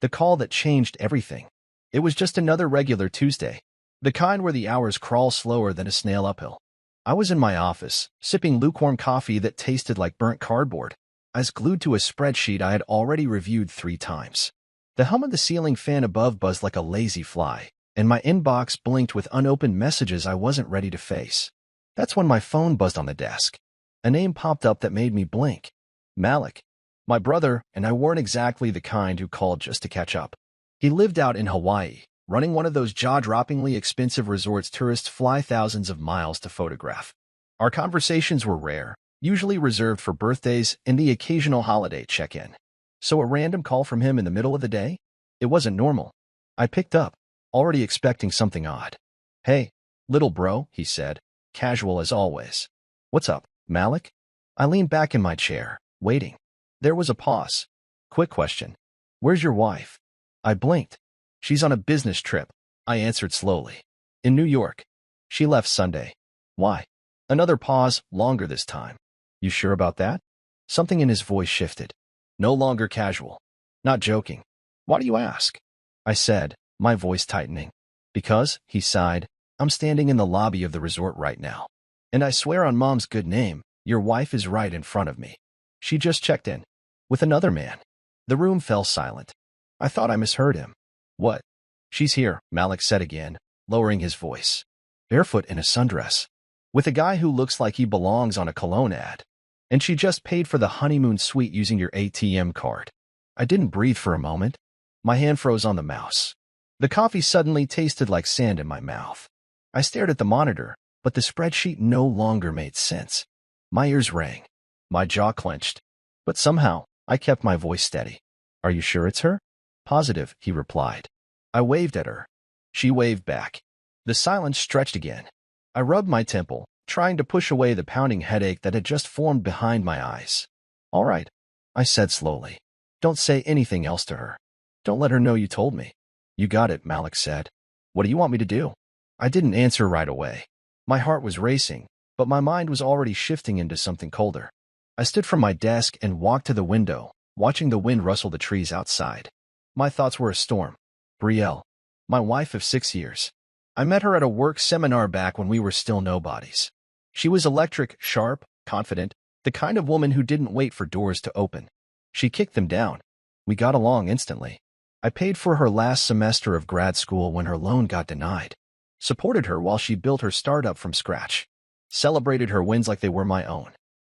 The call that changed everything. It was just another regular Tuesday, the kind where the hours crawl slower than a snail uphill. I was in my office, sipping lukewarm coffee that tasted like burnt cardboard, eyes glued to a spreadsheet I had already reviewed 3 times. The hum of the ceiling fan above buzzed like a lazy fly, and my inbox blinked with unopened messages I wasn't ready to face. That's when my phone buzzed on the desk. A name popped up that made me blink. Malik. My brother, and I weren't exactly the kind who called just to catch up. He lived out in Hawaii, running one of those jaw-droppingly expensive resorts tourists fly thousands of miles to photograph. Our conversations were rare, usually reserved for birthdays and the occasional holiday check-in. So a random call from him in the middle of the day? It wasn't normal. I picked up, already expecting something odd. "Hey, little bro," he said, casual as always. "What's up, Malik?" I leaned back in my chair, waiting. There was a pause. "Quick question. Where's your wife?" I blinked. "She's on a business trip," I answered slowly. "In New York. She left Sunday." "Why?" Another pause, longer this time. "You sure about that?" Something in his voice shifted. No longer casual. "Not joking." "Why do you ask?" I said, my voice tightening. "Because," he sighed, "I'm standing in the lobby of the resort right now. And I swear on Mom's good name, your wife is right in front of me. She just checked in. With another man." The room fell silent. I thought I misheard him. "What?" "She's here," Malik said again, lowering his voice. "Barefoot in a sundress. With a guy who looks like he belongs on a cologne ad. And she just paid for the honeymoon suite using your ATM card." I didn't breathe for a moment. My hand froze on the mouse. The coffee suddenly tasted like sand in my mouth. I stared at the monitor, but the spreadsheet no longer made sense. My ears rang. My jaw clenched. But somehow, I kept my voice steady. "Are you sure it's her?" "Positive," he replied. I waved at her. She waved back. The silence stretched again. I rubbed my temple, trying to push away the pounding headache that had just formed behind my eyes. "All right," I said slowly. "Don't say anything else to her. Don't let her know you told me." "You got it," Malik said. "What do you want me to do?" I didn't answer right away. My heart was racing, but my mind was already shifting into something colder. I stood from my desk and walked to the window, watching the wind rustle the trees outside. My thoughts were a storm. Brielle, my wife of 6 years. I met her at a work seminar back when we were still nobodies. She was electric, sharp, confident, the kind of woman who didn't wait for doors to open. She kicked them down. We got along instantly. I paid for her last semester of grad school when her loan got denied. Supported her while she built her startup from scratch. Celebrated her wins like they were my own.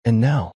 And now,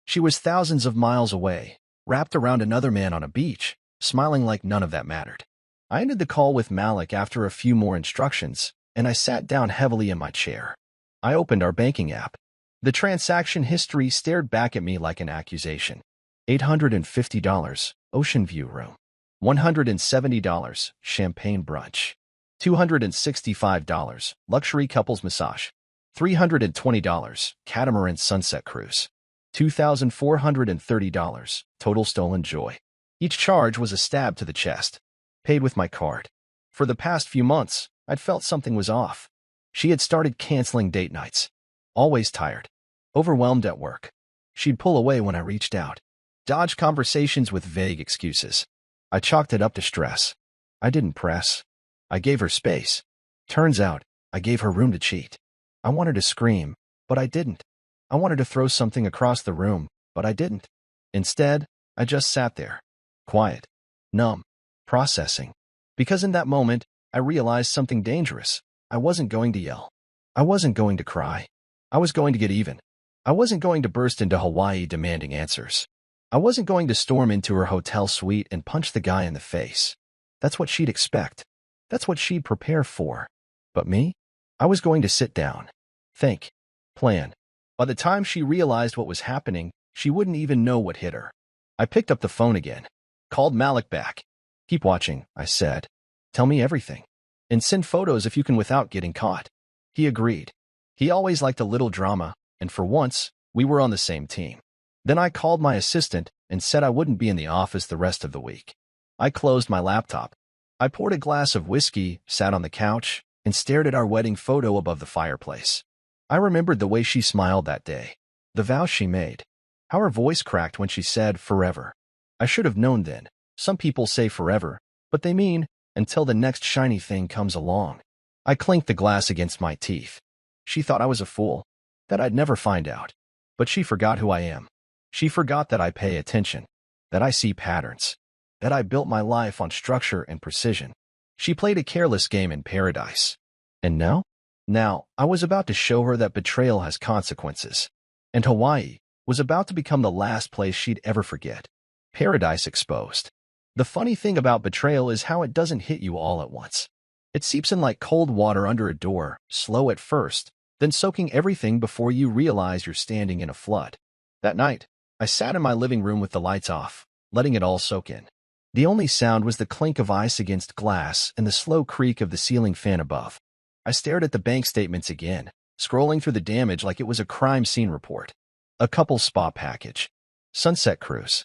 she was thousands of miles away, wrapped around another man on a beach, smiling like none of that mattered. I ended the call with Malik after a few more instructions, and I sat down heavily in my chair. I opened our banking app. The transaction history stared back at me like an accusation. $850, ocean view room. $170, champagne brunch. $265, luxury couples massage. $320, catamaran sunset cruise. $2,430, total stolen joy. Each charge was a stab to the chest. Paid with my card. For the past few months, I'd felt something was off. She had started canceling date nights. Always tired. Overwhelmed at work. She'd pull away when I reached out. Dodge conversations with vague excuses. I chalked it up to stress. I didn't press. I gave her space. Turns out, I gave her room to cheat. I wanted to scream, but I didn't. I wanted to throw something across the room, but I didn't. Instead, I just sat there. Quiet. Numb. Processing. Because in that moment, I realized something dangerous. I wasn't going to yell. I wasn't going to cry. I was going to get even. I wasn't going to burst into Hawaii demanding answers. I wasn't going to storm into her hotel suite and punch the guy in the face. That's what she'd expect. That's what she'd prepare for. But me? I was going to sit down. Think. Plan. By the time she realized what was happening, she wouldn't even know what hit her. I picked up the phone again. Called Malik back. "Keep watching," I said. "Tell me everything. And send photos if you can without getting caught." He agreed. He always liked a little drama, and for once, we were on the same team. Then I called my assistant and said I wouldn't be in the office the rest of the week. I closed my laptop. I poured a glass of whiskey, sat on the couch, and stared at our wedding photo above the fireplace. I remembered the way she smiled that day, the vows she made, how her voice cracked when she said forever. I should have known then, Some people say forever, but they mean until the next shiny thing comes along. I clinked the glass against my teeth. She thought I was a fool, that I'd never find out. But she forgot who I am. She forgot that I pay attention, that I see patterns, that I built my life on structure and precision. She played a careless game in paradise. And now? Now, I was about to show her that betrayal has consequences. And Hawaii was about to become the last place she'd ever forget. Paradise exposed. The funny thing about betrayal is how it doesn't hit you all at once. It seeps in like cold water under a door, slow at first, then soaking everything before you realize you're standing in a flood. That night, I sat in my living room with the lights off, letting it all soak in. The only sound was the clink of ice against glass and the slow creak of the ceiling fan above. I stared at the bank statements again, scrolling through the damage like it was a crime scene report. A couple spa package. Sunset cruise.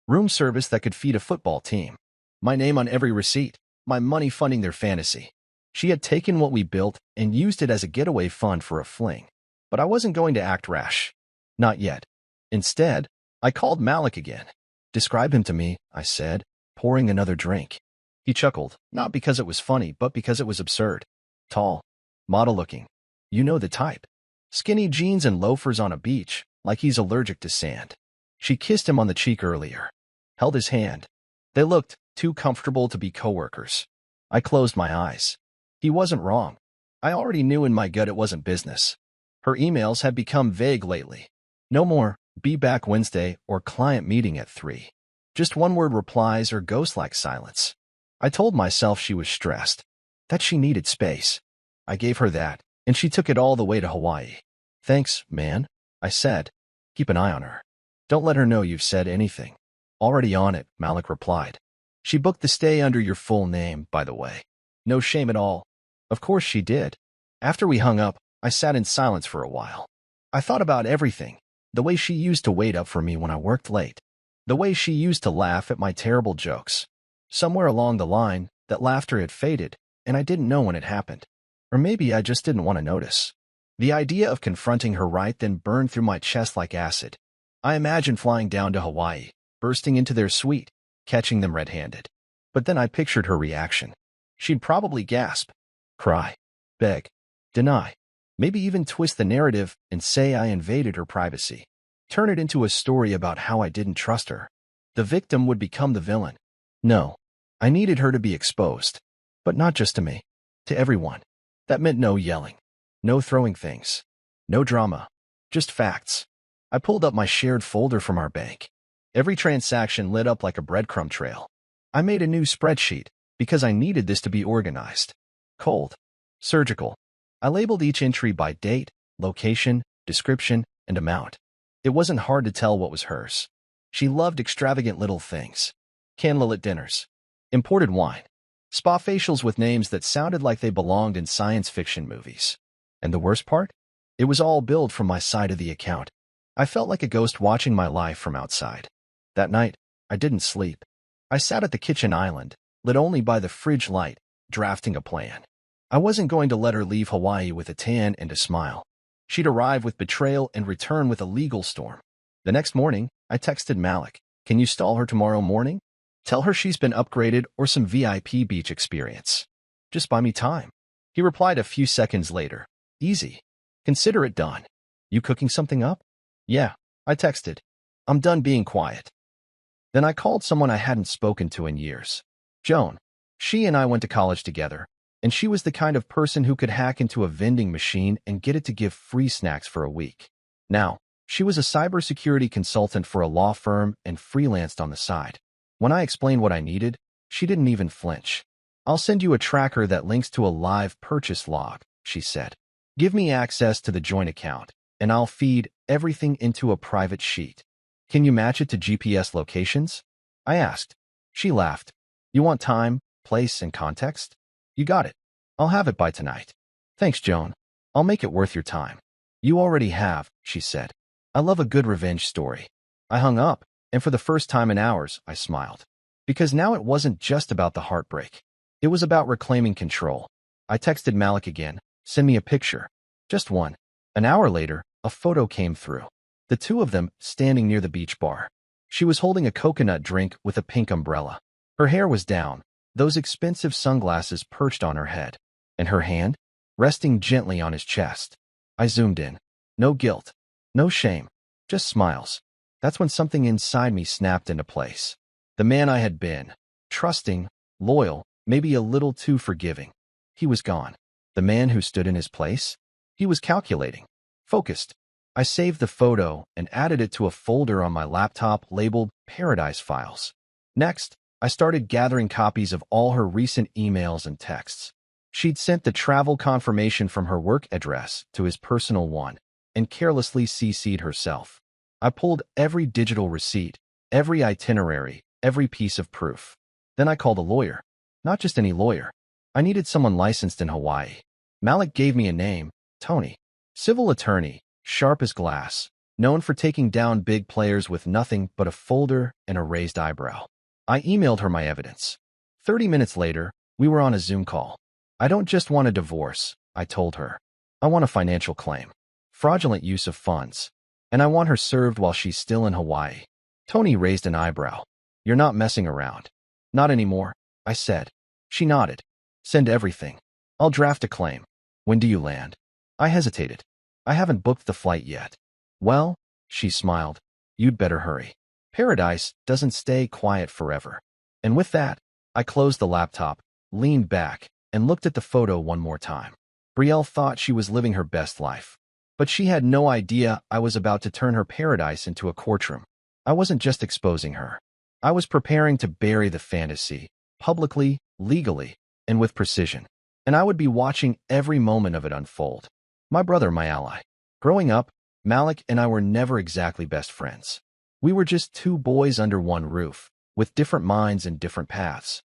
Room service that could feed a football team. My name on every receipt, my money funding their fantasy. She had taken what we built and used it as a getaway fund for a fling. But I wasn't going to act rash. Not yet. Instead, I called Malik again. Describe him to me, I said, pouring another drink. He chuckled, not because it was funny, but because it was absurd. Tall, model-looking. You know the type. Skinny jeans and loafers on a beach, like he's allergic to sand. She kissed him on the cheek earlier. Held his hand. They looked too comfortable to be coworkers. I closed my eyes. He wasn't wrong. I already knew in my gut it wasn't business. Her emails had become vague lately. No more, be back Wednesday, or client meeting at 3. Just one-word replies or ghost-like silence. I told myself she was stressed, that she needed space. I gave her that, and she took it all the way to Hawaii. Thanks, man, I said. Keep an eye on her. Don't let her know you've said anything. Already on it, Malik replied. She booked the stay under your full name, by the way. No shame at all. Of course she did. After we hung up, I sat in silence for a while. I thought about everything. The way she used to wait up for me when I worked late. The way she used to laugh at my terrible jokes. Somewhere along the line, that laughter had faded, and I didn't know when it happened. Or maybe I just didn't want to notice. The idea of confronting her right then burned through my chest like acid. I imagined flying down to Hawaii, bursting into their suite, catching them red-handed. But then I pictured her reaction. She'd probably gasp, cry, beg, deny, maybe even twist the narrative and say I invaded her privacy. Turn it into a story about how I didn't trust her. The victim would become the villain. No, I needed her to be exposed. But not just to me, to everyone. That meant no yelling, no throwing things, no drama, just facts. I pulled up my shared folder from our bank. Every transaction lit up like a breadcrumb trail. I made a new spreadsheet because I needed this to be organized. Cold, surgical. I labeled each entry by date, location, description, and amount. It wasn't hard to tell what was hers. She loved extravagant little things. Candlelit dinners, imported wine, spa facials with names that sounded like they belonged in science fiction movies. And the worst part? It was all billed from my side of the account. I felt like a ghost watching my life from outside. That night, I didn't sleep. I sat at the kitchen island, lit only by the fridge light, drafting a plan. I wasn't going to let her leave Hawaii with a tan and a smile. She'd arrive with betrayal and return with a legal storm. The next morning, I texted Malik, "Can you stall her tomorrow morning? Tell her she's been upgraded or some VIP beach experience. Just buy me time." He replied a few seconds later, "Easy. Consider it done. You cooking something up?" "Yeah," I texted. "I'm done being quiet." Then I called someone I hadn't spoken to in years. Joan. She and I went to college together, and she was the kind of person who could hack into a vending machine and get it to give free snacks for a week. Now, she was a cybersecurity consultant for a law firm and freelanced on the side. When I explained what I needed, she didn't even flinch. "I'll send you a tracker that links to a live purchase log," she said. "Give me access to the joint account, and I'll feed everything into a private sheet. Can you match it to GPS locations?" I asked. She laughed. "You want time, place, and context? You got it. I'll have it by tonight." "Thanks, Joan. I'll make it worth your time." "You already have," she said. "I love a good revenge story." I hung up, and for the first time in hours, I smiled. Because now it wasn't just about the heartbreak. It was about reclaiming control. I texted Malik again, "Send me a picture." Just one. An hour later, a photo came through. The two of them standing near the beach bar. She was holding a coconut drink with a pink umbrella. Her hair was down, those expensive sunglasses perched on her head, and her hand resting gently on his chest. I zoomed in. No guilt, no shame, just smiles. That's when something inside me snapped into place. The man I had been, trusting, loyal, maybe a little too forgiving. He was gone. The man who stood in his place? He was calculating, focused. I saved the photo and added it to a folder on my laptop labeled Paradise Files. Next, I started gathering copies of all her recent emails and texts. She'd sent the travel confirmation from her work address to his personal one and carelessly CC'd herself. I pulled every digital receipt, every itinerary, every piece of proof. Then I called a lawyer. Not just any lawyer. I needed someone licensed in Hawaii. Malik gave me a name, Tony. Civil attorney, sharp as glass, known for taking down big players with nothing but a folder and a raised eyebrow. I emailed her my evidence. 30 minutes later, we were on a Zoom call. I don't just want a divorce, I told her. I want a financial claim. Fraudulent use of funds. And I want her served while she's still in Hawaii. Tony raised an eyebrow. You're not messing around. Not anymore, I said. She nodded. Send everything. I'll draft a claim. When do you land? I hesitated. I haven't booked the flight yet. Well, she smiled. You'd better hurry. Paradise doesn't stay quiet forever. And with that, I closed the laptop, leaned back, and looked at the photo one more time. Brielle thought she was living her best life. But she had no idea I was about to turn her paradise into a courtroom. I wasn't just exposing her. I was preparing to bury the fantasy, publicly, legally, and with precision. And I would be watching every moment of it unfold. My brother, my ally. Growing up, Malik and I were never exactly best friends. We were just two boys under one roof, with different minds and different paths.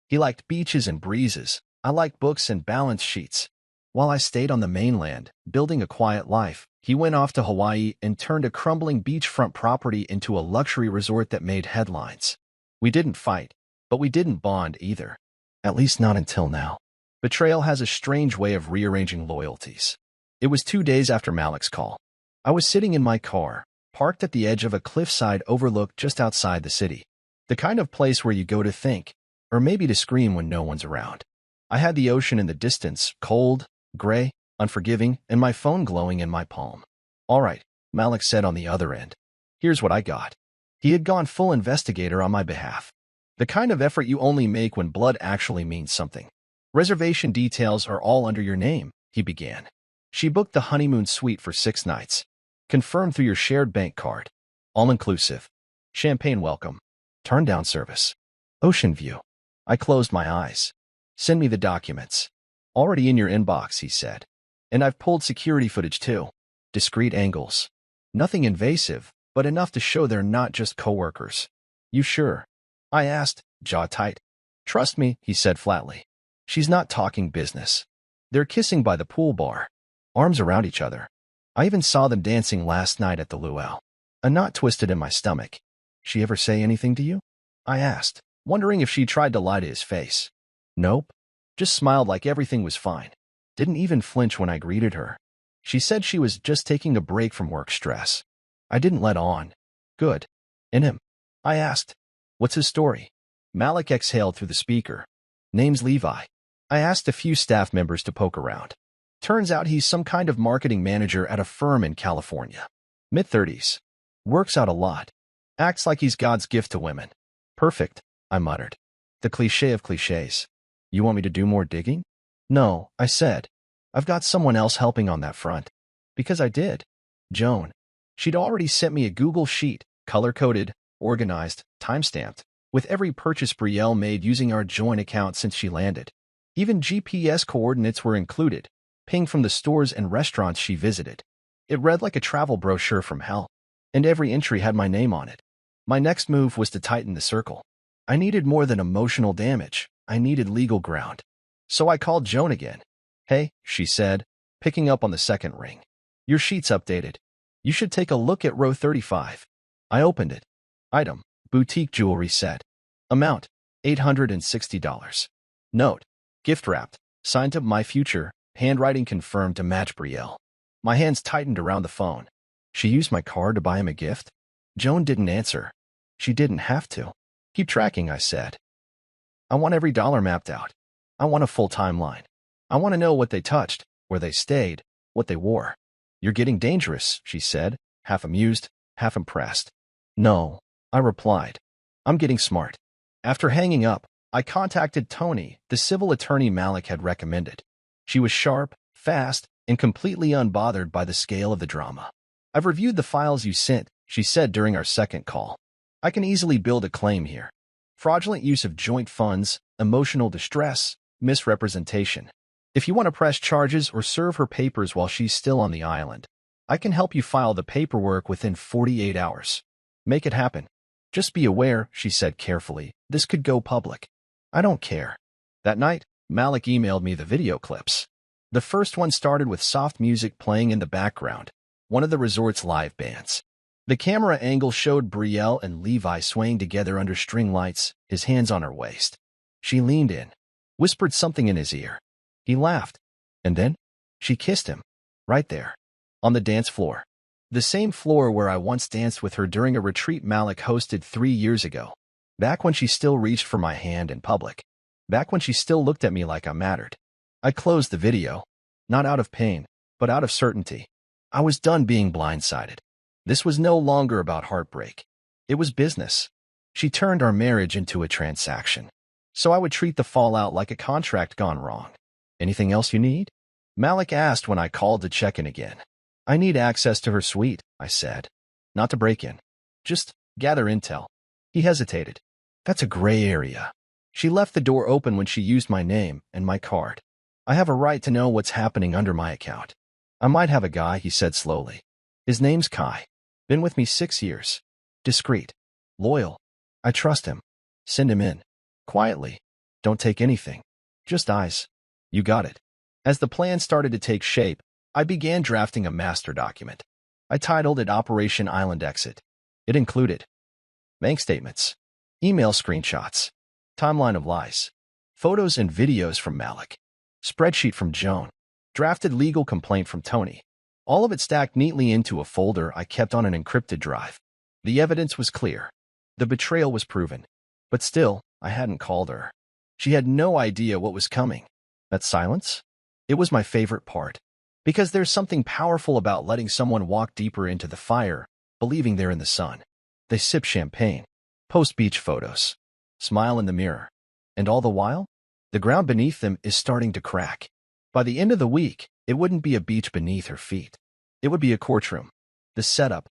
He liked beaches and breezes. I liked books and balance sheets. While I stayed on the mainland, building a quiet life, he went off to Hawaii and turned a crumbling beachfront property into a luxury resort that made headlines. We didn't fight, but we didn't bond either. At least not until now. Betrayal has a strange way of rearranging loyalties. It was 2 days after Malik's call. I was sitting in my car, parked at the edge of a cliffside overlook just outside the city. The kind of place where you go to think, or maybe to scream when no one's around. I had the ocean in the distance, cold, gray, unforgiving, and my phone glowing in my palm. All right, Malik said on the other end. Here's what I got. He had gone full investigator on my behalf. The kind of effort you only make when blood actually means something. Reservation details are all under your name, he began. She booked the honeymoon suite for 6 nights. Confirmed through your shared bank card. All-inclusive. Champagne welcome. Turn-down service. Ocean view. I closed my eyes. Send me the documents. Already in your inbox, he said. And I've pulled security footage too. Discreet angles. Nothing invasive, but enough to show they're not just coworkers. You sure? I asked, jaw tight. Trust me, he said flatly. She's not talking business. They're kissing by the pool bar. Arms around each other. I even saw them dancing last night at the luau. A knot twisted in my stomach. She ever say anything to you? I asked, wondering if she tried to lie to his face. Nope. Just smiled like everything was fine. Didn't even flinch when I greeted her. She said she was just taking a break from work stress. I didn't let on. Good. And him? I asked. What's his story? Malik exhaled through the speaker. Name's Levi. I asked a few staff members to poke around. Turns out he's some kind of marketing manager at a firm in California. Mid-30s. Works out a lot. Acts like he's God's gift to women. Perfect, I muttered. The cliché of clichés. You want me to do more digging? No, I said. I've got someone else helping on that front. Because I did. Joan. She'd already sent me a Google sheet, color-coded, organized, time-stamped, with every purchase Brielle made using our joint account since she landed. Even GPS coordinates were included, ping from the stores and restaurants she visited. It read like a travel brochure from hell, and every entry had my name on it. My next move was to tighten the circle. I needed more than emotional damage. I needed legal ground. So I called Joan again. Hey, she said, picking up on the second ring. Your sheet's updated. You should take a look at row 35. I opened it. Item, boutique jewelry set. Amount, $860. Note, gift wrapped, signed to my future, handwriting confirmed to match Brielle. My hands tightened around the phone. She used my card to buy him a gift? Joan didn't answer. She didn't have to. Keep tracking, I said. I want every dollar mapped out. I want a full timeline. I want to know what they touched, where they stayed, what they wore. You're getting dangerous, she said, half amused, half impressed. No, I replied. I'm getting smart. After hanging up, I contacted Tony, the civil attorney Malik had recommended. She was sharp, fast, and completely unbothered by the scale of the drama. I've reviewed the files you sent, she said during our second call. I can easily build a claim here. Fraudulent use of joint funds, emotional distress, misrepresentation. If you want to press charges or serve her papers while she's still on the island, I can help you file the paperwork within 48 hours. Make it happen. Just be aware, she said carefully, this could go public. I don't care. That night, Malik emailed me the video clips. The first one started with soft music playing in the background, one of the resort's live bands. The camera angle showed Brielle and Levi swaying together under string lights, his hands on her waist. She leaned in, whispered something in his ear. He laughed, and then she kissed him, right there, on the dance floor. The same floor where I once danced with her during a retreat Malik hosted 3 years ago. Back when she still reached for my hand in public. Back when she still looked at me like I mattered. I closed the video, not out of pain, but out of certainty. I was done being blindsided. This was no longer about heartbreak. It was business. She turned our marriage into a transaction. So I would treat the fallout like a contract gone wrong. Anything else you need? Malik asked when I called to check in again. I need access to her suite, I said. Not to break in. Just gather intel. He hesitated. That's a gray area. She left the door open when she used my name and my card. I have a right to know what's happening under my account. I might have a guy, he said slowly. His name's Kai. Been with me 6 years. Discreet. Loyal. I trust him. Send him in. Quietly. Don't take anything. Just eyes. You got it. As the plan started to take shape, I began drafting a master document. I titled it Operation Island Exit. It included bank statements, email screenshots, timeline of lies, photos and videos from Malik, spreadsheet from Joan, drafted legal complaint from Tony. All of it stacked neatly into a folder I kept on an encrypted drive. The evidence was clear. The betrayal was proven. But still, I hadn't called her. She had no idea what was coming. That silence? It was my favorite part. Because there's something powerful about letting someone walk deeper into the fire, believing they're in the sun. They sip champagne, post beach photos, smile in the mirror. And all the while, the ground beneath them is starting to crack. By the end of the week, it wouldn't be a beach beneath her feet. It would be a courtroom. The setup.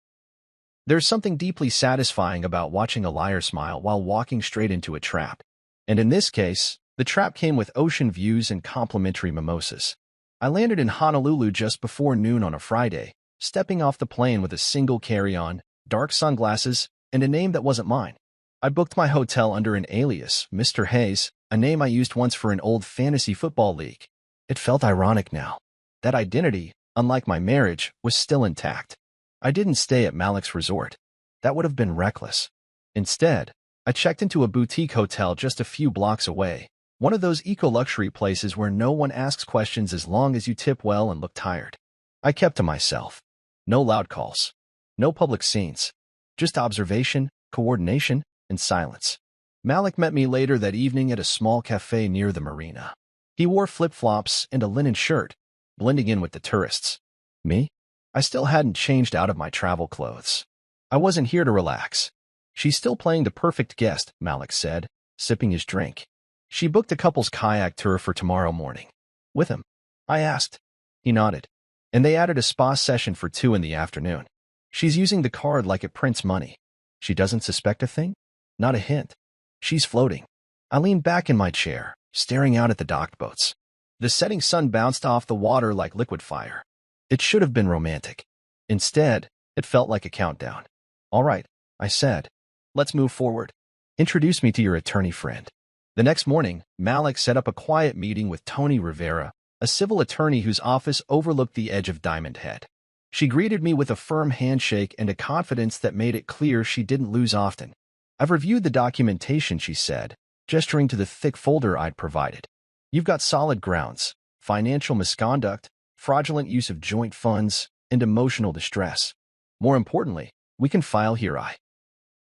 There's something deeply satisfying about watching a liar smile while walking straight into a trap. And in this case, the trap came with ocean views and complimentary mimosas. I landed in Honolulu just before noon on a Friday, stepping off the plane with a single carry-on, dark sunglasses, and a name that wasn't mine. I booked my hotel under an alias, Mr. Hayes, a name I used once for an old fantasy football league. It felt ironic now. That identity, unlike my marriage, was still intact. I didn't stay at Malik's resort. That would have been reckless. Instead, I checked into a boutique hotel just a few blocks away, one of those eco-luxury places where no one asks questions as long as you tip well and look tired. I kept to myself. No loud calls. No public scenes. Just observation, coordination, and silence. Malik met me later that evening at a small cafe near the marina. He wore flip-flops and a linen shirt, blending in with the tourists. Me? I still hadn't changed out of my travel clothes. I wasn't here to relax. She's still playing the perfect guest, Malik said, sipping his drink. She booked a couple's kayak tour for tomorrow morning. With him? I asked. He nodded. And they added a spa session for 2 in the afternoon. She's using the card like it prints money. She doesn't suspect a thing? Not a hint. She's floating. I leaned back in my chair, staring out at the docked boats. The setting sun bounced off the water like liquid fire. It should have been romantic. Instead, it felt like a countdown. All right, I said. Let's move forward. Introduce me to your attorney friend. The next morning, Malik set up a quiet meeting with Tony Rivera, a civil attorney whose office overlooked the edge of Diamond Head. She greeted me with a firm handshake and a confidence that made it clear she didn't lose often. I've reviewed the documentation, she said, gesturing to the thick folder I'd provided. You've got solid grounds: financial misconduct, fraudulent use of joint funds, and emotional distress. More importantly, We can file here,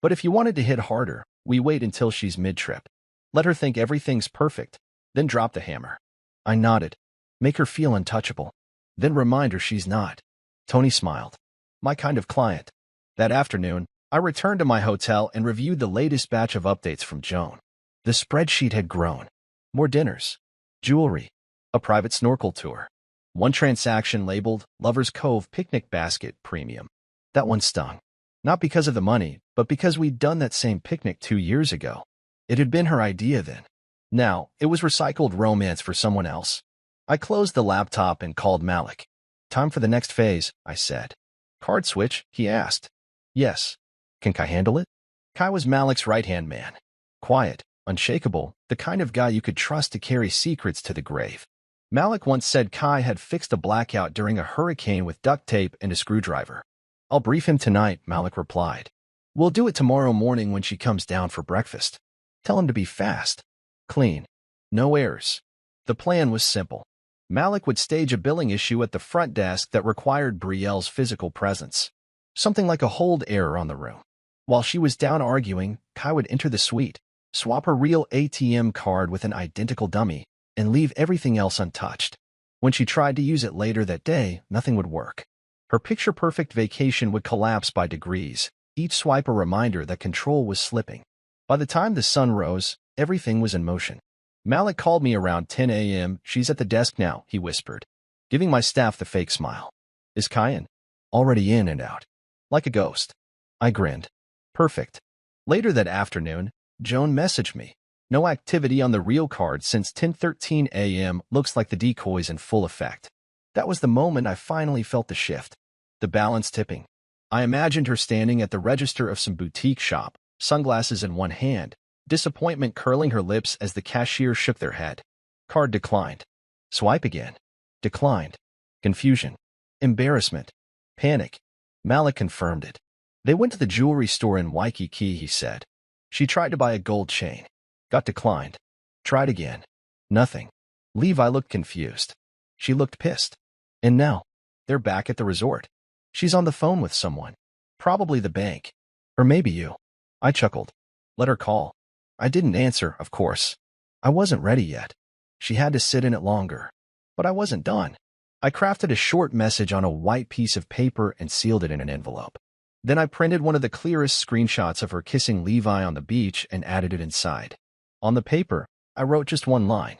But if you wanted to hit harder, we wait until she's mid-trip. Let her think everything's perfect, then drop the hammer. I nodded. Make her feel untouchable. Then remind her she's not. Tony smiled. My kind of client. That afternoon, I returned to my hotel and reviewed the latest batch of updates from Joan. The spreadsheet had grown. More dinners, jewelry, a private snorkel tour. One transaction labeled Lover's Cove Picnic Basket Premium. That one stung. Not because of the money, but because we'd done that same picnic 2 years ago. It had been her idea then. Now, it was recycled romance for someone else. I closed the laptop and called Malik. Time for the next phase, I said. Card switch, he asked. Yes. Can Kai handle it? Kai was Malik's right-hand man. Quiet, unshakable, the kind of guy you could trust to carry secrets to the grave. Malik once said Kai had fixed a blackout during a hurricane with duct tape and a screwdriver. I'll brief him tonight, Malik replied. We'll do it tomorrow morning when she comes down for breakfast. Tell him to be fast. Clean. No errors. The plan was simple. Malik would stage a billing issue at the front desk that required Brielle's physical presence. Something like a hold error on the room. While she was down arguing, Kai would enter the suite, swap her real ATM card with an identical dummy, and leave everything else untouched. When she tried to use it later that day, nothing would work. Her picture-perfect vacation would collapse by degrees, each swipe a reminder that control was slipping. By the time the sun rose, everything was in motion. Malik called me around 10 a.m. She's at the desk now, he whispered, giving my staff the fake smile. Is Kai in? Already in and out. Like a ghost. I grinned. Perfect. Later that afternoon, Joan messaged me. No activity on the real card since 10:13 a.m. Looks like the decoy's in full effect. That was the moment I finally felt the shift. The balance tipping. I imagined her standing at the register of some boutique shop, sunglasses in one hand, disappointment curling her lips as the cashier shook their head. Card declined. Swipe again. Declined. Confusion. Embarrassment. Panic. Malik confirmed it. They went to the jewelry store in Waikiki, he said. She tried to buy a gold chain. Got declined. Tried again. Nothing. Levi looked confused. She looked pissed. And now, they're back at the resort. She's on the phone with someone. Probably the bank. Or maybe you. I chuckled. Let her call. I didn't answer, of course. I wasn't ready yet. She had to sit in it longer. But I wasn't done. I crafted a short message on a white piece of paper and sealed it in an envelope. Then I printed one of the clearest screenshots of her kissing Levi on the beach and added it inside. On the paper, I wrote just one line.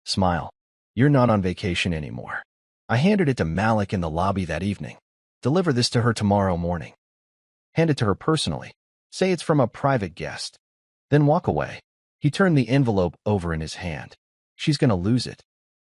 Smile. You're not on vacation anymore. I handed it to Malik in the lobby that evening. Deliver this to her tomorrow morning. Hand it to her personally. Say it's from a private guest. Then walk away. He turned the envelope over in his hand. She's gonna lose it.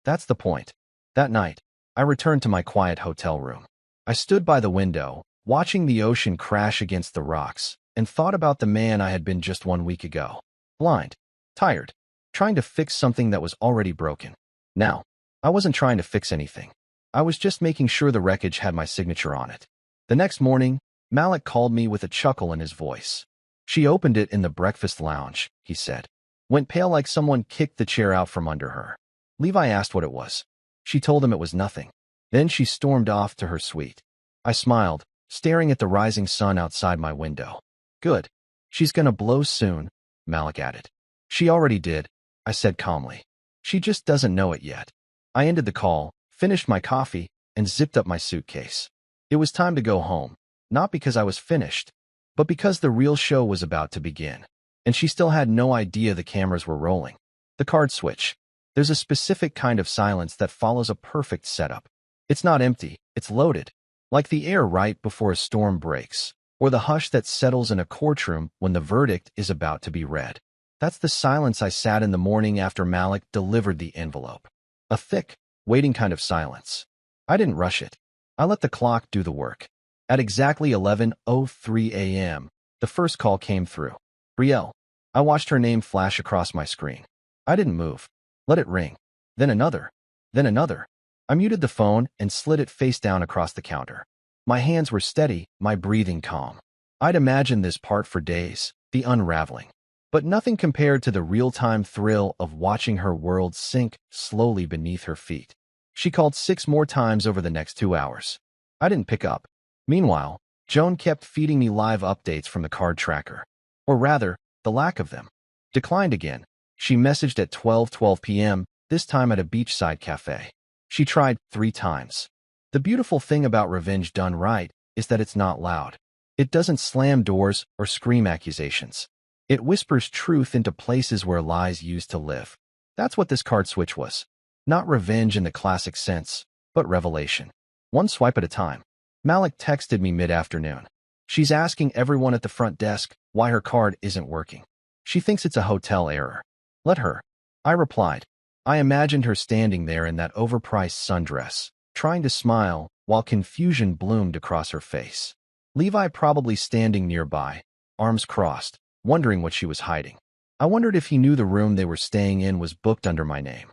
That's the point. That night, I returned to my quiet hotel room. I stood by the window, watching the ocean crash against the rocks, and thought about the man I had been just 1 week ago. Blind. Tired. Trying to fix something that was already broken. Now, I wasn't trying to fix anything. I was just making sure the wreckage had my signature on it. The next morning, Malik called me with a chuckle in his voice. She opened it in the breakfast lounge, he said. Went pale like someone kicked the chair out from under her. Levi asked what it was. She told him it was nothing. Then she stormed off to her suite. I smiled, staring at the rising sun outside my window. Good. She's gonna blow soon, Malik added. She already did, I said calmly. She just doesn't know it yet. I ended the call, finished my coffee, and zipped up my suitcase. It was time to go home, not because I was finished, but because the real show was about to begin. And she still had no idea the cameras were rolling. The card switch. There's a specific kind of silence that follows a perfect setup. It's not empty, it's loaded. Like the air right before a storm breaks, or the hush that settles in a courtroom when the verdict is about to be read. That's the silence I sat in the morning after Malik delivered the envelope. A thick, waiting kind of silence. I didn't rush it. I let the clock do the work. At exactly 11:03 a.m., the first call came through. Brielle. I watched her name flash across my screen. I didn't move. Let it ring. Then another. Then another. I muted the phone and slid it face down across the counter. My hands were steady, my breathing calm. I'd imagined this part for days, the unraveling. But nothing compared to the real-time thrill of watching her world sink slowly beneath her feet. She called 6 more times over the next 2 hours. I didn't pick up. Meanwhile, Joan kept feeding me live updates from the card tracker. Or rather, the lack of them. Declined again. She messaged at 12:12 p.m., this time at a beachside cafe. She tried 3 times. The beautiful thing about revenge done right is that it's not loud. It doesn't slam doors or scream accusations. It whispers truth into places where lies used to live. That's what this card switch was. Not revenge in the classic sense, but revelation. One swipe at a time. Malik texted me mid-afternoon. She's asking everyone at the front desk why her card isn't working. She thinks it's a hotel error. Let her. I replied. I imagined her standing there in that overpriced sundress, trying to smile while confusion bloomed across her face. Levi probably standing nearby, arms crossed, wondering what she was hiding. I wondered if he knew the room they were staying in was booked under my name.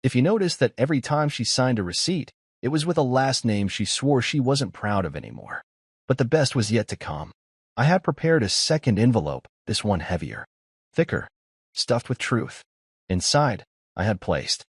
If he noticed that every time she signed a receipt, it was with a last name she swore she wasn't proud of anymore. But the best was yet to come. I had prepared a second envelope, this one heavier, thicker, stuffed with truth. Inside, I had placed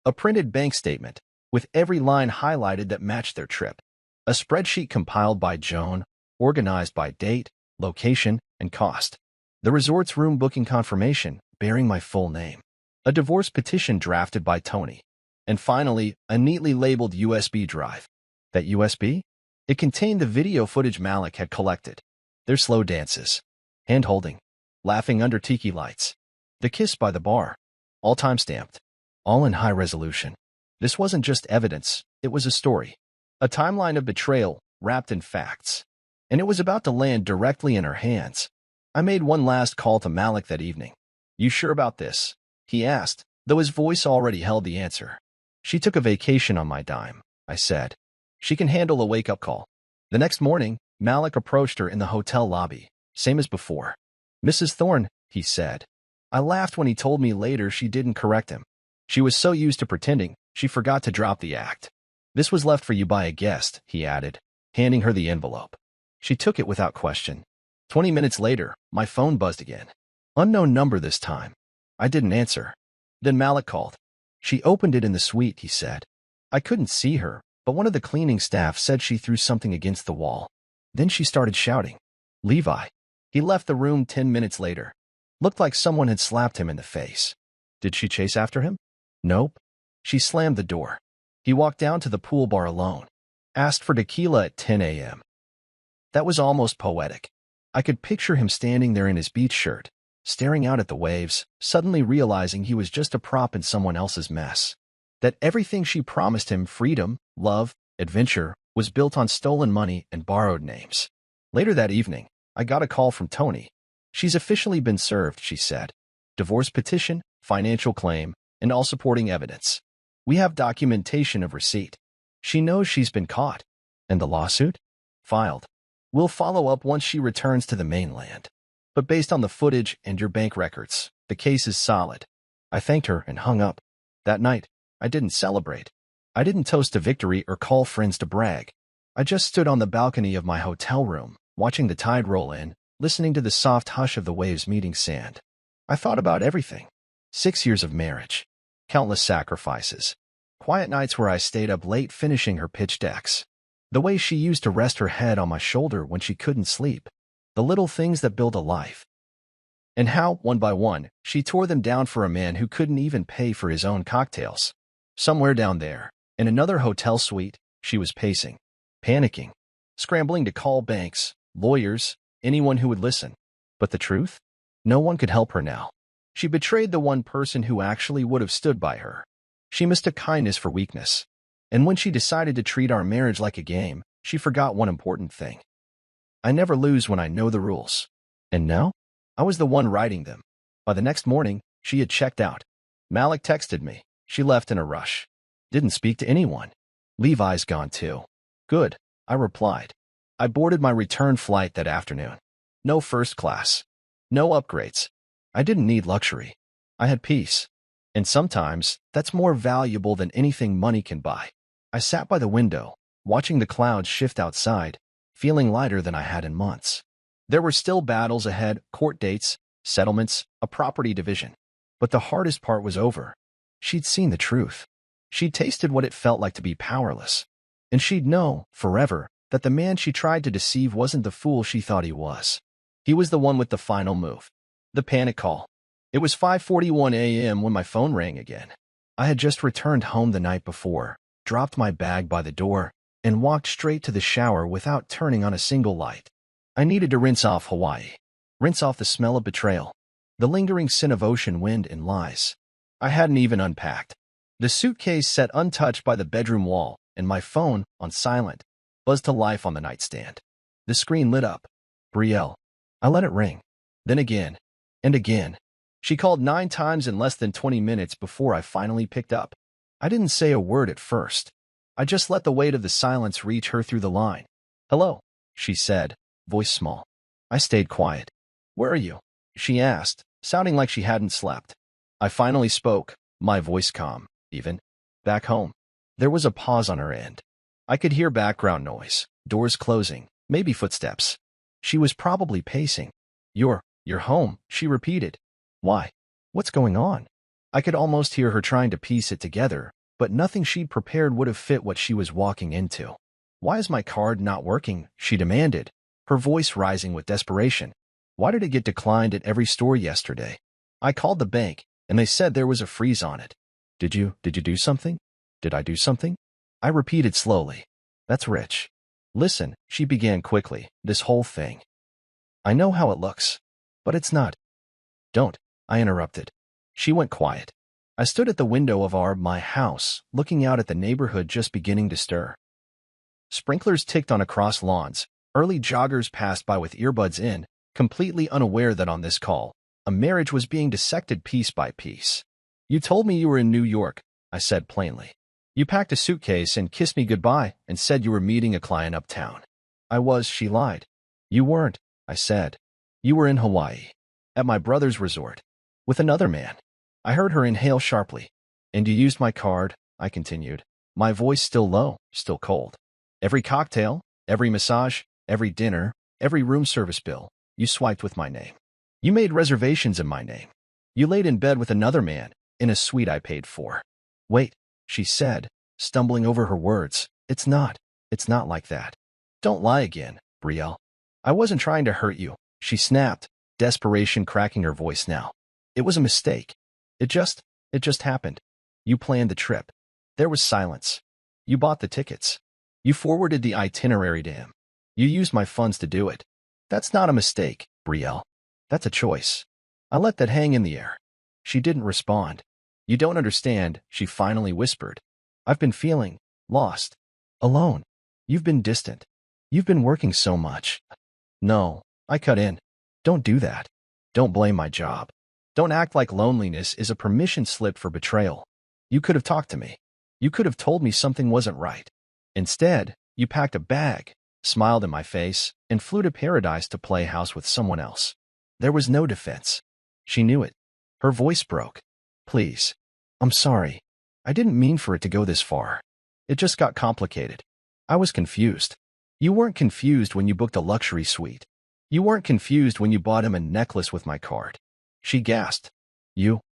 a printed bank statement, with every line highlighted that matched their trip. A spreadsheet compiled by Joan, organized by date, location, and cost. The resort's room booking confirmation, bearing my full name. A divorce petition drafted by Tony. And finally, a neatly labeled USB drive. That USB? It contained the video footage Malik had collected. Their slow dances, hand-holding, laughing under tiki lights. The kiss by the bar. All time-stamped. All in high resolution. This wasn't just evidence, it was a story. A timeline of betrayal, wrapped in facts. And it was about to land directly in her hands. I made one last call to Malik that evening. You sure about this? He asked, though his voice already held the answer. She took a vacation on my dime, I said. She can handle a wake-up call. The next morning, Malik approached her in the hotel lobby, same as before. Mrs. Thorne, he said. I laughed when he told me later she didn't correct him. She was so used to pretending, she forgot to drop the act. This was left for you by a guest, he added, handing her the envelope. She took it without question. 20 minutes later, my phone buzzed again. Unknown number this time. I didn't answer. Then Malik called. She opened it in the suite, he said. I couldn't see her, but one of the cleaning staff said she threw something against the wall. Then she started shouting. Levi. He left the room 10 minutes later. Looked like someone had slapped him in the face. Did she chase after him? Nope. She slammed the door. He walked down to the pool bar alone. Asked for tequila at 10 a.m. That was almost poetic. I could picture him standing there in his beach shirt, staring out at the waves, suddenly realizing he was just a prop in someone else's mess. That everything she promised him, freedom, love, adventure, was built on stolen money and borrowed names. Later that evening, I got a call from Tony. She's officially been served, she said. Divorce petition, financial claim, and all supporting evidence. We have documentation of receipt. She knows she's been caught. And the lawsuit? Filed. We'll follow up once she returns to the mainland. But based on the footage and your bank records, the case is solid. I thanked her and hung up. That night, I didn't celebrate. I didn't toast a victory or call friends to brag. I just stood on the balcony of my hotel room, watching the tide roll in, listening to the soft hush of the waves meeting sand. I thought about everything. 6 years of marriage. Countless sacrifices. Quiet nights where I stayed up late finishing her pitch decks. The way she used to rest her head on my shoulder when she couldn't sleep. The little things that build a life. And how, one by one, she tore them down for a man who couldn't even pay for his own cocktails. Somewhere down there, in another hotel suite, she was pacing, panicking, scrambling to call banks, lawyers, anyone who would listen. But the truth? No one could help her now. She betrayed the one person who actually would have stood by her. She mistook kindness for weakness. And when she decided to treat our marriage like a game, she forgot one important thing. I never lose when I know the rules. And now? I was the one writing them. By the next morning, she had checked out. Malik texted me. She left in a rush. Didn't speak to anyone. Levi's gone too. Good, I replied. I boarded my return flight that afternoon. No first class. No upgrades. I didn't need luxury. I had peace. And sometimes, that's more valuable than anything money can buy. I sat by the window, watching the clouds shift outside, feeling lighter than I had in months. There were still battles ahead, court dates, settlements, a property division. But the hardest part was over. She'd seen the truth. She'd tasted what it felt like to be powerless. And she'd know, forever, That the man she tried to deceive wasn't the fool she thought he was. He was the one with the final move. The panic call. It was 5:41 a.m. when my phone rang again. I had just returned home the night before, dropped my bag by the door, and walked straight to the shower without turning on a single light. I needed to rinse off Hawaii. Rinse off the smell of betrayal. The lingering sin of ocean wind and lies. I hadn't even unpacked. The suitcase set untouched by the bedroom wall, and my phone, on silent, buzzed to life on the nightstand. The screen lit up. Brielle. I let it ring. Then again. And again. She called 9 times in less than 20 minutes before I finally picked up. I didn't say a word at first. I just let the weight of the silence reach her through the line. "Hello," she said, voice small. I stayed quiet. "Where are you?" she asked, sounding like she hadn't slept. I finally spoke, my voice calm, even. "Back home." There was a pause on her end. I could hear background noise, doors closing, maybe footsteps. She was probably pacing. You're home," she repeated. "Why? What's going on?" I could almost hear her trying to piece it together, but nothing she'd prepared would have fit what she was walking into. "Why is my card not working?" she demanded, her voice rising with desperation. "Why did it get declined at every store yesterday? I called the bank, and they said there was a freeze on it. Did you do something? Did I do something?" I repeated slowly. "That's Rich. Listen," she began quickly, "this whole thing. I know how it looks, but it's not." "Don't," I interrupted. She went quiet. I stood at the window of my house, looking out at the neighborhood just beginning to stir. Sprinklers ticked on across lawns. Early joggers passed by with earbuds in, completely unaware that on this call, a marriage was being dissected piece by piece. "You told me you were in New York," I said plainly. "You packed a suitcase and kissed me goodbye and said you were meeting a client uptown." "I was," she lied. "You weren't," I said. "You were in Hawaii, at my brother's resort, with another man." I heard her inhale sharply. "And you used my card," I continued, my voice still low, still cold. "Every cocktail, every massage, every dinner, every room service bill, you swiped with my name. You made reservations in my name. You laid in bed with another man, in a suite I paid for." "Wait," she said, stumbling over her words. It's not like that. Don't lie again, Brielle. I wasn't trying to hurt you," she snapped, desperation cracking her voice now. "It was a mistake. It just happened. You planned the trip. There was silence. You bought the tickets. You forwarded the itinerary to him. You used my funds to do it. That's not a mistake, Brielle. That's a choice." I let that hang in the air. She didn't respond. "You don't understand," she finally whispered. "I've been feeling lost, alone. You've been distant. You've been working so much." "No," I cut in. "Don't do that. Don't blame my job. Don't act like loneliness is a permission slip for betrayal. You could have talked to me. You could have told me something wasn't right. Instead, you packed a bag, smiled in my face, and flew to paradise to play house with someone else." There was no defense. She knew it. Her voice broke. "Please. I'm sorry. I didn't mean for it to go this far. It just got complicated. I was confused." "You weren't confused when you booked a luxury suite. You weren't confused when you bought him a necklace with my card." She gasped.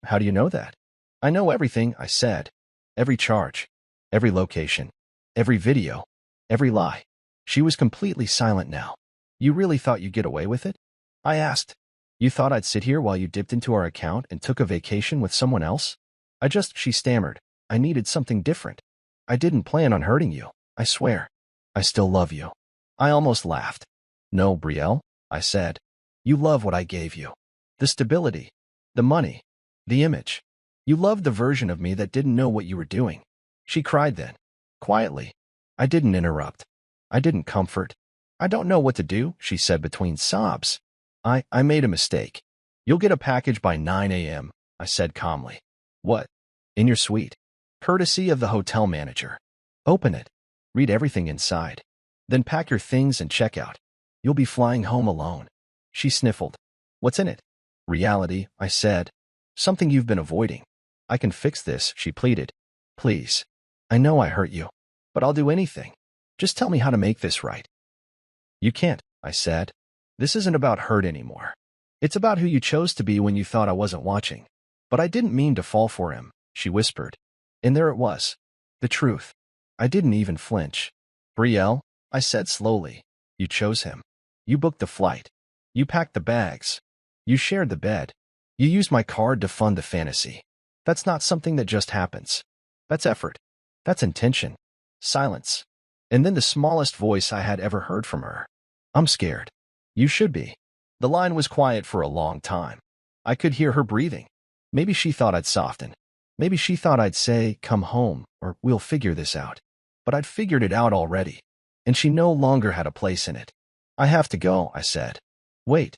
How do you know that?" "I know everything," I said. "Every charge, every location, every video, every lie." She was completely silent now. "You really thought you'd get away with it?" I asked. "You thought I'd sit here while you dipped into our account and took a vacation with someone else?" She stammered. "I needed something different. I didn't plan on hurting you, I swear. I still love you." I almost laughed. "No, Brielle," I said. "You love what I gave you. The stability, the money, the image. You loved the version of me that didn't know what you were doing." She cried then, quietly. I didn't interrupt. I didn't comfort. "I don't know what to do," she said between sobs. I made a mistake. "You'll get a package by 9 a.m., I said calmly. "What?" "In your suite. Courtesy of the hotel manager. Open it. Read everything inside. Then pack your things and check out. You'll be flying home alone." She sniffled. "What's in it?" "Reality," I said. "Something you've been avoiding." "I can fix this," she pleaded. "Please. I know I hurt you, but I'll do anything. Just tell me how to make this right." "You can't," I said. "This isn't about hurt anymore. It's about who you chose to be when you thought I wasn't watching." "But I didn't mean to fall for him," she whispered. And there it was. The truth. I didn't even flinch. "Brielle," I said slowly. You chose him. You booked the flight. You packed the bags. You shared the bed. You used my card to fund the fantasy. That's not something that just happens. That's effort. That's intention. Silence. And then the smallest voice I had ever heard from her. I'm scared. You should be. The line was quiet for a long time. I could hear her breathing. Maybe she thought I'd soften. Maybe she thought I'd say, come home, or we'll figure this out. But I'd figured it out already, and she no longer had a place in it. I have to go, I said. Wait.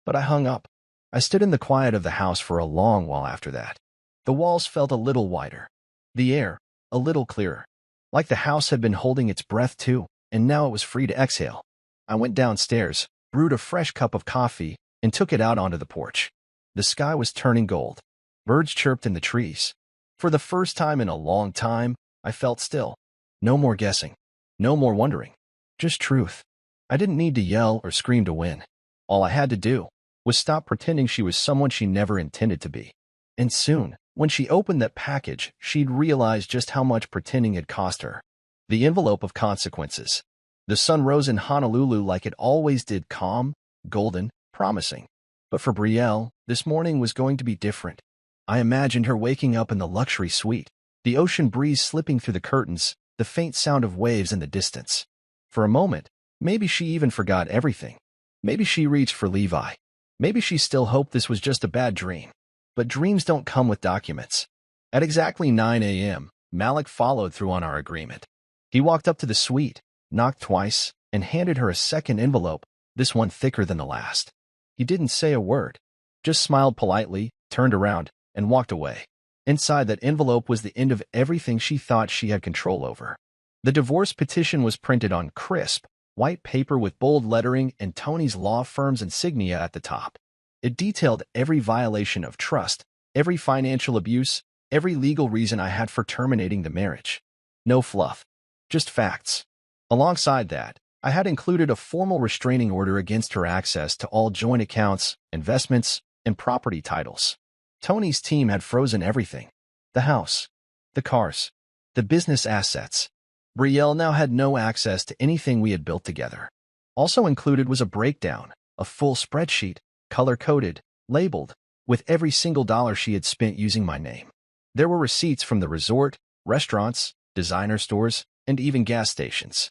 But I hung up. I stood in the quiet of the house for a long while after that. The walls felt a little wider. The air, a little clearer. Like the house had been holding its breath too, and now it was free to exhale. I went downstairs, brewed a fresh cup of coffee, and took it out onto the porch. The sky was turning gold. Birds chirped in the trees. For the first time in a long time, I felt still. No more guessing. No more wondering. Just truth. I didn't need to yell or scream to win. All I had to do was stop pretending she was someone she never intended to be. And soon, when she opened that package, she'd realize just how much pretending had cost her. The envelope of consequences. The sun rose in Honolulu like it always did, calm, golden, promising. But for Brielle, this morning was going to be different. I imagined her waking up in the luxury suite, the ocean breeze slipping through the curtains, the faint sound of waves in the distance. For a moment, maybe she even forgot everything. Maybe she reached for Levi. Maybe she still hoped this was just a bad dream. But dreams don't come with documents. At exactly 9 a.m., Malik followed through on our agreement. He walked up to the suite, knocked twice, and handed her a second envelope, this one thicker than the last. He didn't say a word, just smiled politely, turned around, and walked away. Inside that envelope was the end of everything she thought she had control over. The divorce petition was printed on crisp, white paper with bold lettering and Tony's law firm's insignia at the top. It detailed every violation of trust, every financial abuse, every legal reason I had for terminating the marriage. No fluff, just facts. Alongside that, I had included a formal restraining order against her access to all joint accounts, investments, and property titles. Tony's team had frozen everything. The house, the cars, the business assets. Brielle now had no access to anything we had built together. Also included was a breakdown, a full spreadsheet, color-coded, labeled, with every single dollar she had spent using my name. There were receipts from the resort, restaurants, designer stores, and even gas stations.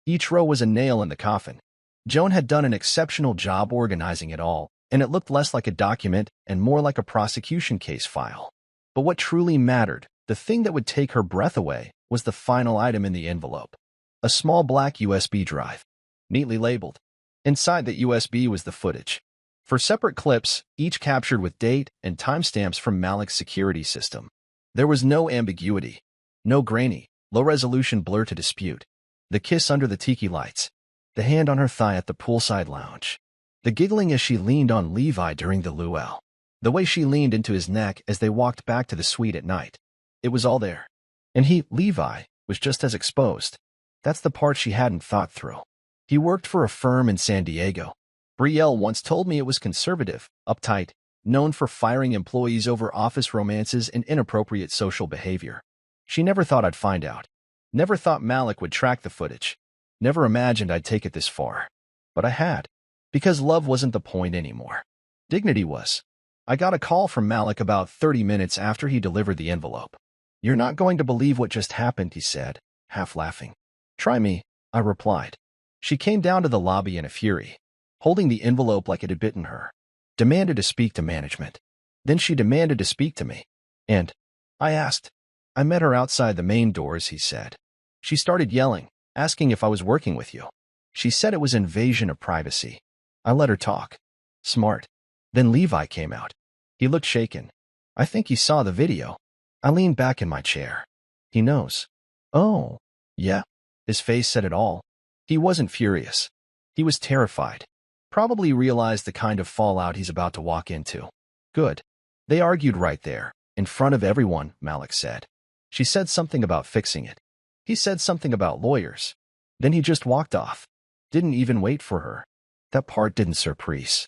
Each row was a nail in the coffin. Joan had done an exceptional job organizing it all, and it looked less like a document and more like a prosecution case file. But what truly mattered, the thing that would take her breath away, was the final item in the envelope. A small black USB drive, neatly labeled. Inside the USB was the footage. For separate clips, each captured with date and timestamps from Malik's security system. There was no ambiguity, no grainy, low-resolution blur to dispute. The kiss under the tiki lights, the hand on her thigh at the poolside lounge, the giggling as she leaned on Levi during the luau, the way she leaned into his neck as they walked back to the suite at night. It was all there. And he, Levi, was just as exposed. That's the part she hadn't thought through. He worked for a firm in San Diego. Brielle once told me it was conservative, uptight, known for firing employees over office romances and inappropriate social behavior. She never thought I'd find out. Never thought Malik would track the footage. Never imagined I'd take it this far. But I had. Because love wasn't the point anymore. Dignity was. I got a call from Malik about 30 minutes after he delivered the envelope. You're not going to believe what just happened, he said, half laughing. Try me, I replied. She came down to the lobby in a fury, holding the envelope like it had bitten her. Demanded to speak to management. Then she demanded to speak to me. And I asked. I met her outside the main doors, he said. She started yelling, asking if I was working with you. She said it was invasion of privacy. I let her talk. Smart. Then Levi came out. He looked shaken. I think he saw the video. I leaned back in my chair. He knows. Oh, yeah. His face said it all. He wasn't furious. He was terrified. Probably realized the kind of fallout he's about to walk into. Good. They argued right there, in front of everyone, Malik said. She said something about fixing it. He said something about lawyers. Then he just walked off. Didn't even wait for her. That part didn't surprise.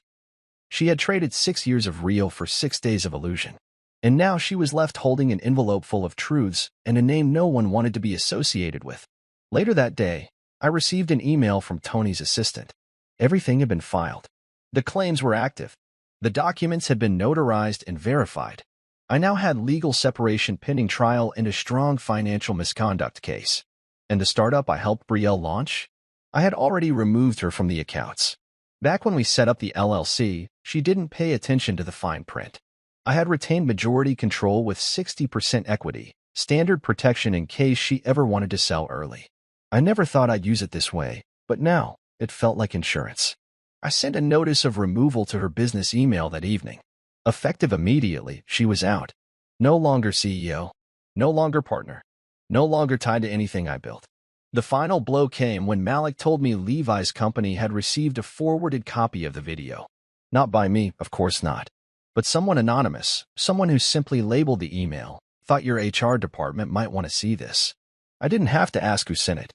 She had traded 6 years of real for 6 days of illusion. And now she was left holding an envelope full of truths and a name no one wanted to be associated with. Later that day, I received an email from Tony's assistant. Everything had been filed. The claims were active. The documents had been notarized and verified. I now had legal separation pending trial and a strong financial misconduct case. And the startup I helped Brielle launch? I had already removed her from the accounts. Back when we set up the LLC, she didn't pay attention to the fine print. I had retained majority control with 60% equity, standard protection in case she ever wanted to sell early. I never thought I'd use it this way, but now it felt like insurance. I sent a notice of removal to her business email that evening. Effective immediately, she was out. No longer CEO, no longer partner, no longer tied to anything I built. The final blow came when Malik told me Levi's company had received a forwarded copy of the video. Not by me, of course not. But someone anonymous, someone who simply labeled the email, thought your HR department might want to see this. I didn't have to ask who sent it.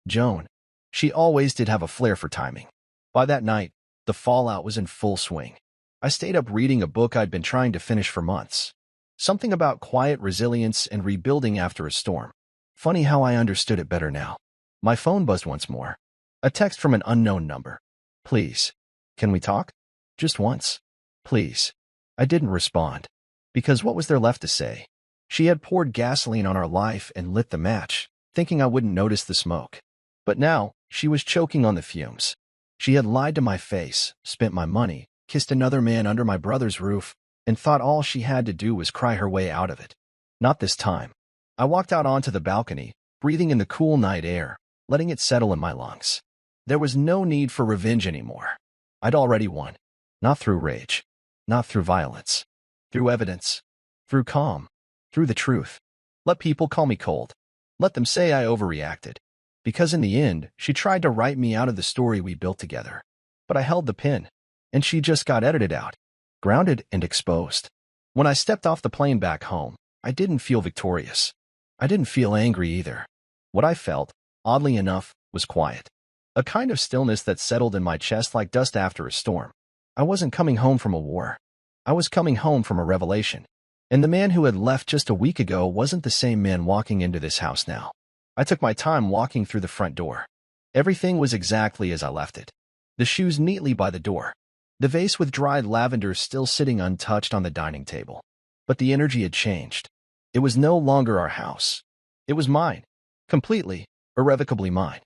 Joan. She always did have a flair for timing. By that night, the fallout was in full swing. I stayed up reading a book I'd been trying to finish for months. Something about quiet resilience and rebuilding after a storm. Funny how I understood it better now. My phone buzzed once more. A text from an unknown number. Please. Can we talk? Just once. Please. I didn't respond. Because what was there left to say? She had poured gasoline on our life and lit the match, thinking I wouldn't notice the smoke. But now, she was choking on the fumes. She had lied to my face, spent my money, kissed another man under my brother's roof, and thought all she had to do was cry her way out of it. Not this time. I walked out onto the balcony, breathing in the cool night air, letting it settle in my lungs. There was no need for revenge anymore. I'd already won. Not through rage. Not through violence. Through evidence. Through calm. Through the truth. Let people call me cold. Let them say I overreacted. Because in the end, she tried to write me out of the story we built together. But I held the pen. And she just got edited out, grounded and exposed. When I stepped off the plane back home, I didn't feel victorious. I didn't feel angry either. What I felt, oddly enough, was quiet. A kind of stillness that settled in my chest like dust after a storm. I wasn't coming home from a war. I was coming home from a revelation. And the man who had left just a week ago wasn't the same man walking into this house now. I took my time walking through the front door. Everything was exactly as I left it. The shoes neatly by the door. The vase with dried lavender still sitting untouched on the dining table. But the energy had changed. It was no longer our house. It was mine. Completely, irrevocably mine.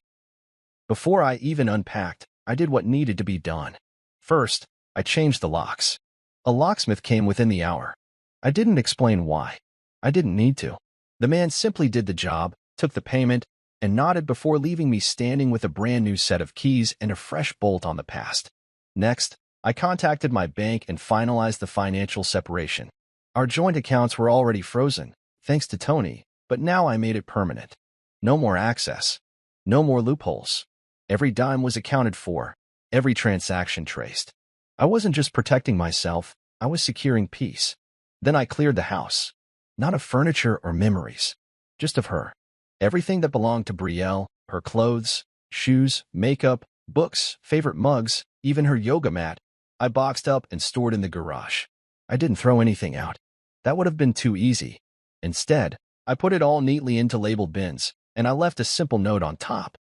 Before I even unpacked, I did what needed to be done. First, I changed the locks. A locksmith came within the hour. I didn't explain why. I didn't need to. The man simply did the job, took the payment, and nodded before leaving me standing with a brand new set of keys and a fresh bolt on the past. Next, I contacted my bank and finalized the financial separation. Our joint accounts were already frozen, thanks to Tony, but now I made it permanent. No more access. No more loopholes. Every dime was accounted for, every transaction traced. I wasn't just protecting myself, I was securing peace. Then I cleared the house. Not of furniture or memories, just of her. Everything that belonged to Brielle, her clothes, shoes, makeup, books, favorite mugs, even her yoga mat, I boxed up and stored in the garage. I didn't throw anything out. That would have been too easy. Instead, I put it all neatly into labeled bins, and I left a simple note on top.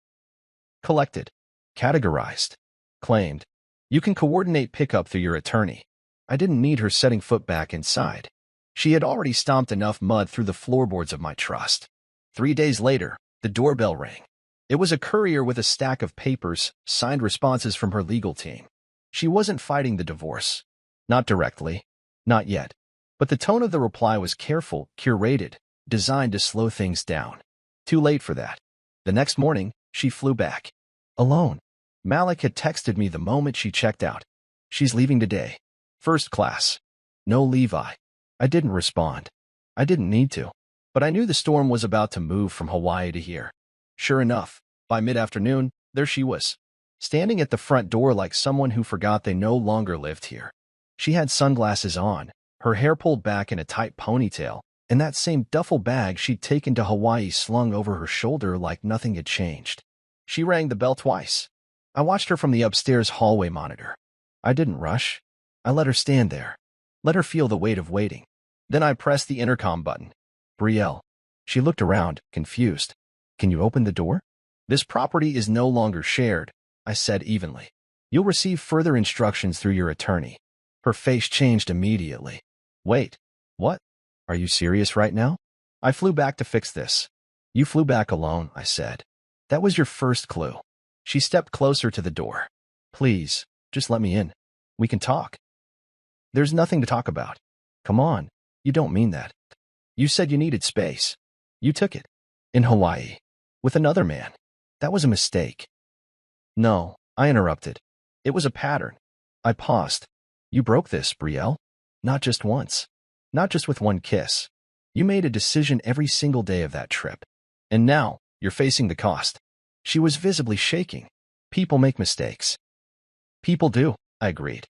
Collected. Categorized. Claimed. You can coordinate pickup through your attorney. I didn't need her setting foot back inside. She had already stomped enough mud through the floorboards of my trust. 3 days later, the doorbell rang. It was a courier with a stack of papers, signed responses from her legal team. She wasn't fighting the divorce. Not directly. Not yet. But the tone of the reply was careful, curated, designed to slow things down. Too late for that. The next morning, she flew back. Alone. Malik had texted me the moment she checked out. She's leaving today. First class. No Levi. I didn't respond. I didn't need to. But I knew the storm was about to move from Hawaii to here. Sure enough, by mid-afternoon, there she was, standing at the front door like someone who forgot they no longer lived here. She had sunglasses on, her hair pulled back in a tight ponytail, and that same duffel bag she'd taken to Hawaii slung over her shoulder like nothing had changed. She rang the bell twice. I watched her from the upstairs hallway monitor. I didn't rush. I let her stand there. Let her feel the weight of waiting. Then I pressed the intercom button. Brielle. She looked around, confused. Can you open the door? This property is no longer shared, I said evenly. You'll receive further instructions through your attorney. Her face changed immediately. Wait, what? Are you serious right now? I flew back to fix this. You flew back alone, I said. That was your first clue. She stepped closer to the door. Please, just let me in. We can talk. There's nothing to talk about. Come on, you don't mean that. You said you needed space. You took it. In Hawaii. With another man. That was a mistake. No, I interrupted. It was a pattern. I paused. You broke this, Brielle. Not just once. Not just with one kiss. You made a decision every single day of that trip. And now, you're facing the cost. She was visibly shaking. People make mistakes. People do, I agreed.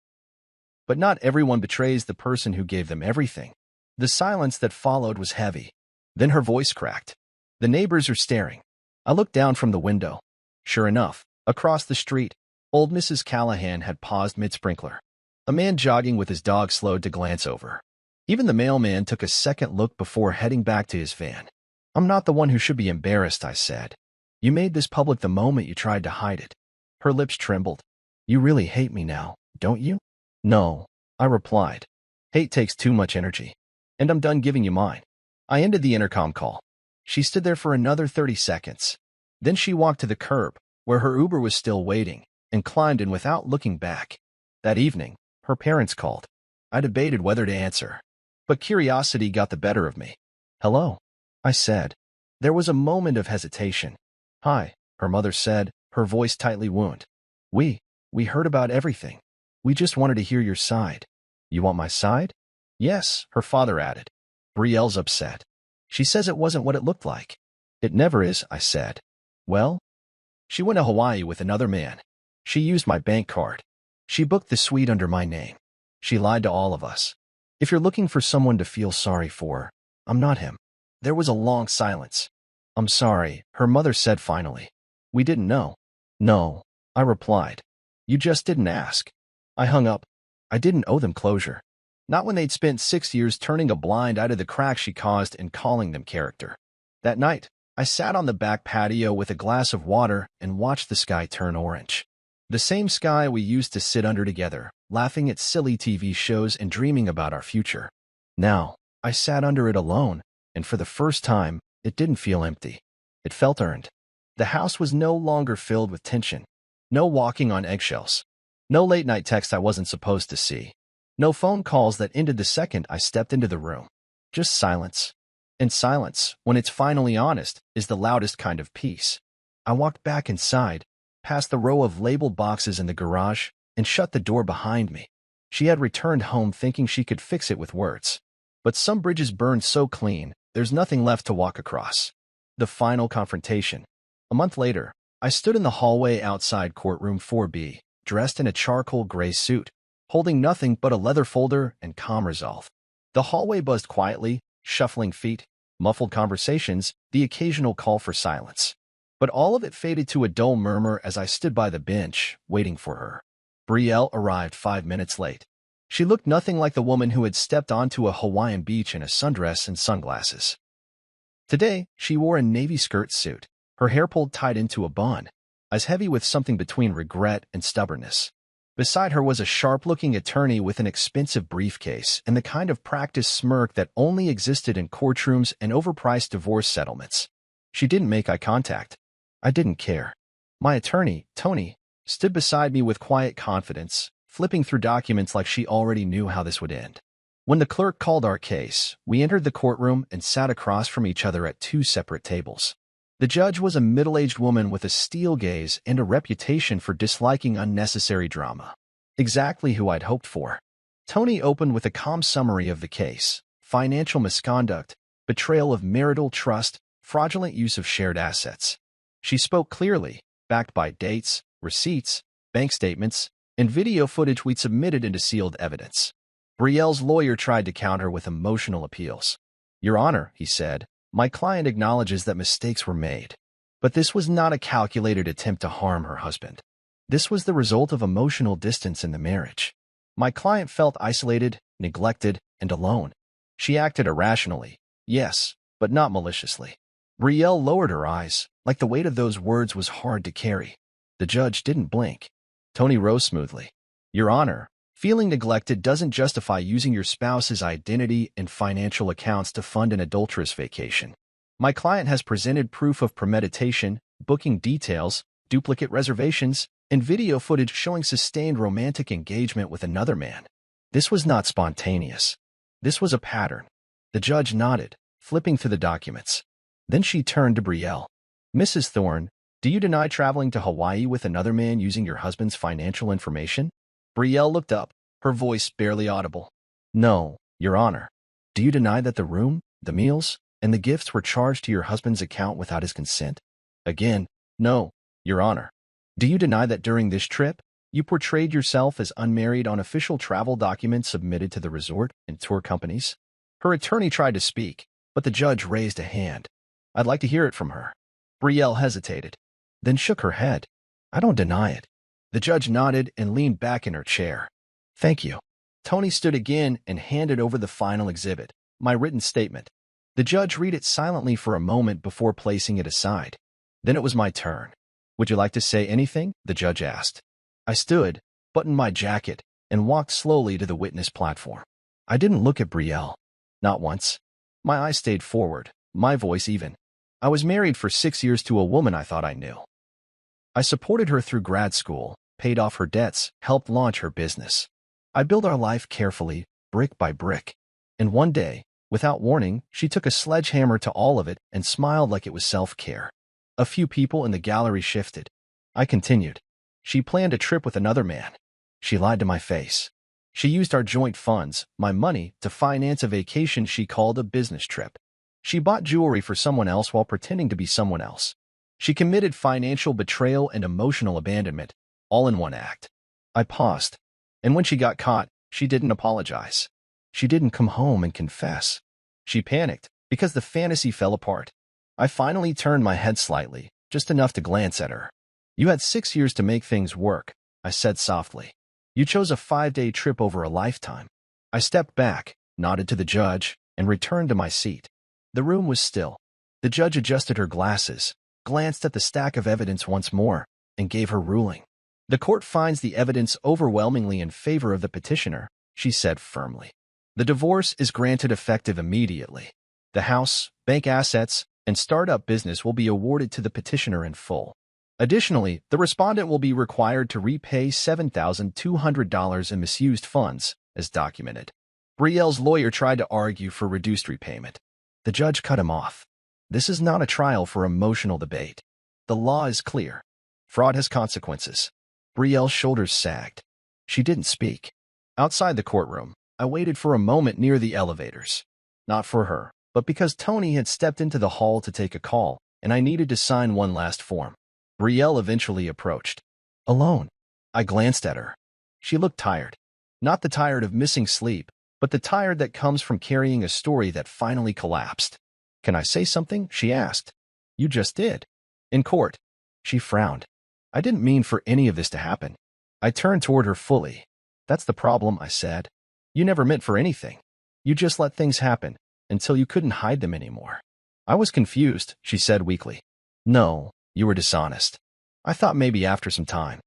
But not everyone betrays the person who gave them everything. The silence that followed was heavy. Then her voice cracked. The neighbors are staring. I looked down from the window. Sure enough, across the street, old Mrs. Callahan had paused mid-sprinkler. A man jogging with his dog slowed to glance over. Even the mailman took a second look before heading back to his van. I'm not the one who should be embarrassed, I said. You made this public the moment you tried to hide it. Her lips trembled. You really hate me now, don't you? No, I replied. Hate takes too much energy. And I'm done giving you mine. I ended the intercom call. She stood there for another 30 seconds. Then she walked to the curb, where her Uber was still waiting, and climbed in without looking back. That evening, her parents called. I debated whether to answer. But curiosity got the better of me. Hello, I said. There was a moment of hesitation. Hi, her mother said, her voice tightly wound. We heard about everything. We just wanted to hear your side. You want my side? Yes, her father added. Brielle's upset. She says it wasn't what it looked like. It never is, I said. Well? She went to Hawaii with another man. She used my bank card. She booked the suite under my name. She lied to all of us. If you're looking for someone to feel sorry for, I'm not him. There was a long silence. I'm sorry, her mother said finally. We didn't know. No, I replied. You just didn't ask. I hung up. I didn't owe them closure. Not when they'd spent 6 years turning a blind eye to the cracks she caused and calling them character. That night, I sat on the back patio with a glass of water and watched the sky turn orange. The same sky we used to sit under together, laughing at silly TV shows and dreaming about our future. Now, I sat under it alone, and for the first time, it didn't feel empty. It felt earned. The house was no longer filled with tension. No walking on eggshells. No late-night text I wasn't supposed to see. No phone calls that ended the second I stepped into the room. Just silence. And silence, when it's finally honest, is the loudest kind of peace. I walked back inside, past the row of labeled boxes in the garage, and shut the door behind me. She had returned home thinking she could fix it with words. But some bridges burned so clean, there's nothing left to walk across. The final confrontation. A month later, I stood in the hallway outside courtroom 4B, dressed in a charcoal gray suit, holding nothing but a leather folder and calm resolve. The hallway buzzed quietly, shuffling feet, muffled conversations, the occasional call for silence. But all of it faded to a dull murmur as I stood by the bench, waiting for her. Brielle arrived 5 minutes late. She looked nothing like the woman who had stepped onto a Hawaiian beach in a sundress and sunglasses. Today, she wore a navy skirt suit, her hair pulled tight into a bun, as heavy with something between regret and stubbornness. Beside her was a sharp-looking attorney with an expensive briefcase and the kind of practiced smirk that only existed in courtrooms and overpriced divorce settlements. She didn't make eye contact. I didn't care. My attorney, Tony, stood beside me with quiet confidence, flipping through documents like she already knew how this would end. When the clerk called our case, we entered the courtroom and sat across from each other at 2 separate tables. The judge was a middle-aged woman with a steel gaze and a reputation for disliking unnecessary drama. Exactly who I'd hoped for. Tony opened with a calm summary of the case: financial misconduct, betrayal of marital trust, fraudulent use of shared assets. She spoke clearly, backed by dates, receipts, bank statements, and video footage we'd submitted into sealed evidence. Brielle's lawyer tried to counter with emotional appeals. Your Honor, he said, my client acknowledges that mistakes were made. But this was not a calculated attempt to harm her husband. This was the result of emotional distance in the marriage. My client felt isolated, neglected, and alone. She acted irrationally, yes, but not maliciously. Brielle lowered her eyes, like the weight of those words was hard to carry. The judge didn't blink. Tony rose smoothly. Your Honor, feeling neglected doesn't justify using your spouse's identity and financial accounts to fund an adulterous vacation. My client has presented proof of premeditation, booking details, duplicate reservations, and video footage showing sustained romantic engagement with another man. This was not spontaneous. This was a pattern. The judge nodded, flipping through the documents. Then she turned to Brielle. Mrs. Thorne, do you deny traveling to Hawaii with another man using your husband's financial information? Brielle looked up, her voice barely audible. No, Your Honor. Do you deny that the room, the meals, and the gifts were charged to your husband's account without his consent? Again, no, Your Honor. Do you deny that during this trip, you portrayed yourself as unmarried on official travel documents submitted to the resort and tour companies? Her attorney tried to speak, but the judge raised a hand. I'd like to hear it from her. Brielle hesitated, then shook her head. I don't deny it. The judge nodded and leaned back in her chair. Thank you. Tony stood again and handed over the final exhibit, my written statement. The judge read it silently for a moment before placing it aside. Then it was my turn. Would you like to say anything? The judge asked. I stood, buttoned my jacket, and walked slowly to the witness platform. I didn't look at Brielle. Not once. My eyes stayed forward, my voice even. I was married for 6 years to a woman I thought I knew. I supported her through grad school, paid off her debts, helped launch her business. I built our life carefully, brick by brick. And one day, without warning, she took a sledgehammer to all of it and smiled like it was self-care. A few people in the gallery shifted. I continued. She planned a trip with another man. She lied to my face. She used our joint funds, my money, to finance a vacation she called a business trip. She bought jewelry for someone else while pretending to be someone else. She committed financial betrayal and emotional abandonment, all in one act. I paused. And when she got caught, she didn't apologize. She didn't come home and confess. She panicked because the fantasy fell apart. I finally turned my head slightly, just enough to glance at her. You had 6 years to make things work, I said softly. You chose a 5-day trip over a lifetime. I stepped back, nodded to the judge, and returned to my seat. The room was still. The judge adjusted her glasses, glanced at the stack of evidence once more, and gave her ruling. The court finds the evidence overwhelmingly in favor of the petitioner, she said firmly. The divorce is granted effective immediately. The house, bank assets, and startup business will be awarded to the petitioner in full. Additionally, the respondent will be required to repay $7,200 in misused funds, as documented. Brielle's lawyer tried to argue for reduced repayment. The judge cut him off. This is not a trial for emotional debate. The law is clear. Fraud has consequences. Brielle's shoulders sagged. She didn't speak. Outside the courtroom, I waited for a moment near the elevators. Not for her, but because Tony had stepped into the hall to take a call, and I needed to sign one last form. Brielle eventually approached. Alone. I glanced at her. She looked tired. Not the tired of missing sleep, but the tired that comes from carrying a story that finally collapsed. Can I say something? She asked. You just did. In court. She frowned. I didn't mean for any of this to happen. I turned toward her fully. That's the problem, I said. You never meant for anything. You just let things happen, until you couldn't hide them anymore. I was confused, she said weakly. No, you were dishonest. I thought maybe after some time.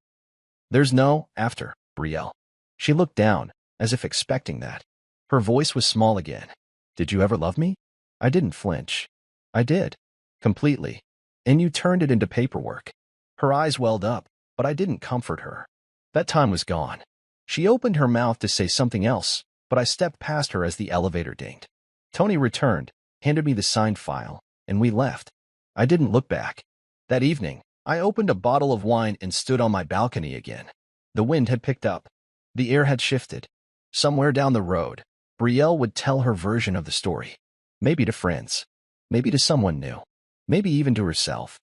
There's no after, Brielle. She looked down, as if expecting that. Her voice was small again. Did you ever love me? I didn't flinch. I did. Completely. And you turned it into paperwork. Her eyes welled up, but I didn't comfort her. That time was gone. She opened her mouth to say something else, but I stepped past her as the elevator dinged. Tony returned, handed me the signed file, and we left. I didn't look back. That evening, I opened a bottle of wine and stood on my balcony again. The wind had picked up. The air had shifted. Somewhere down the road, Brielle would tell her version of the story. Maybe to friends. Maybe to someone new. Maybe even to herself.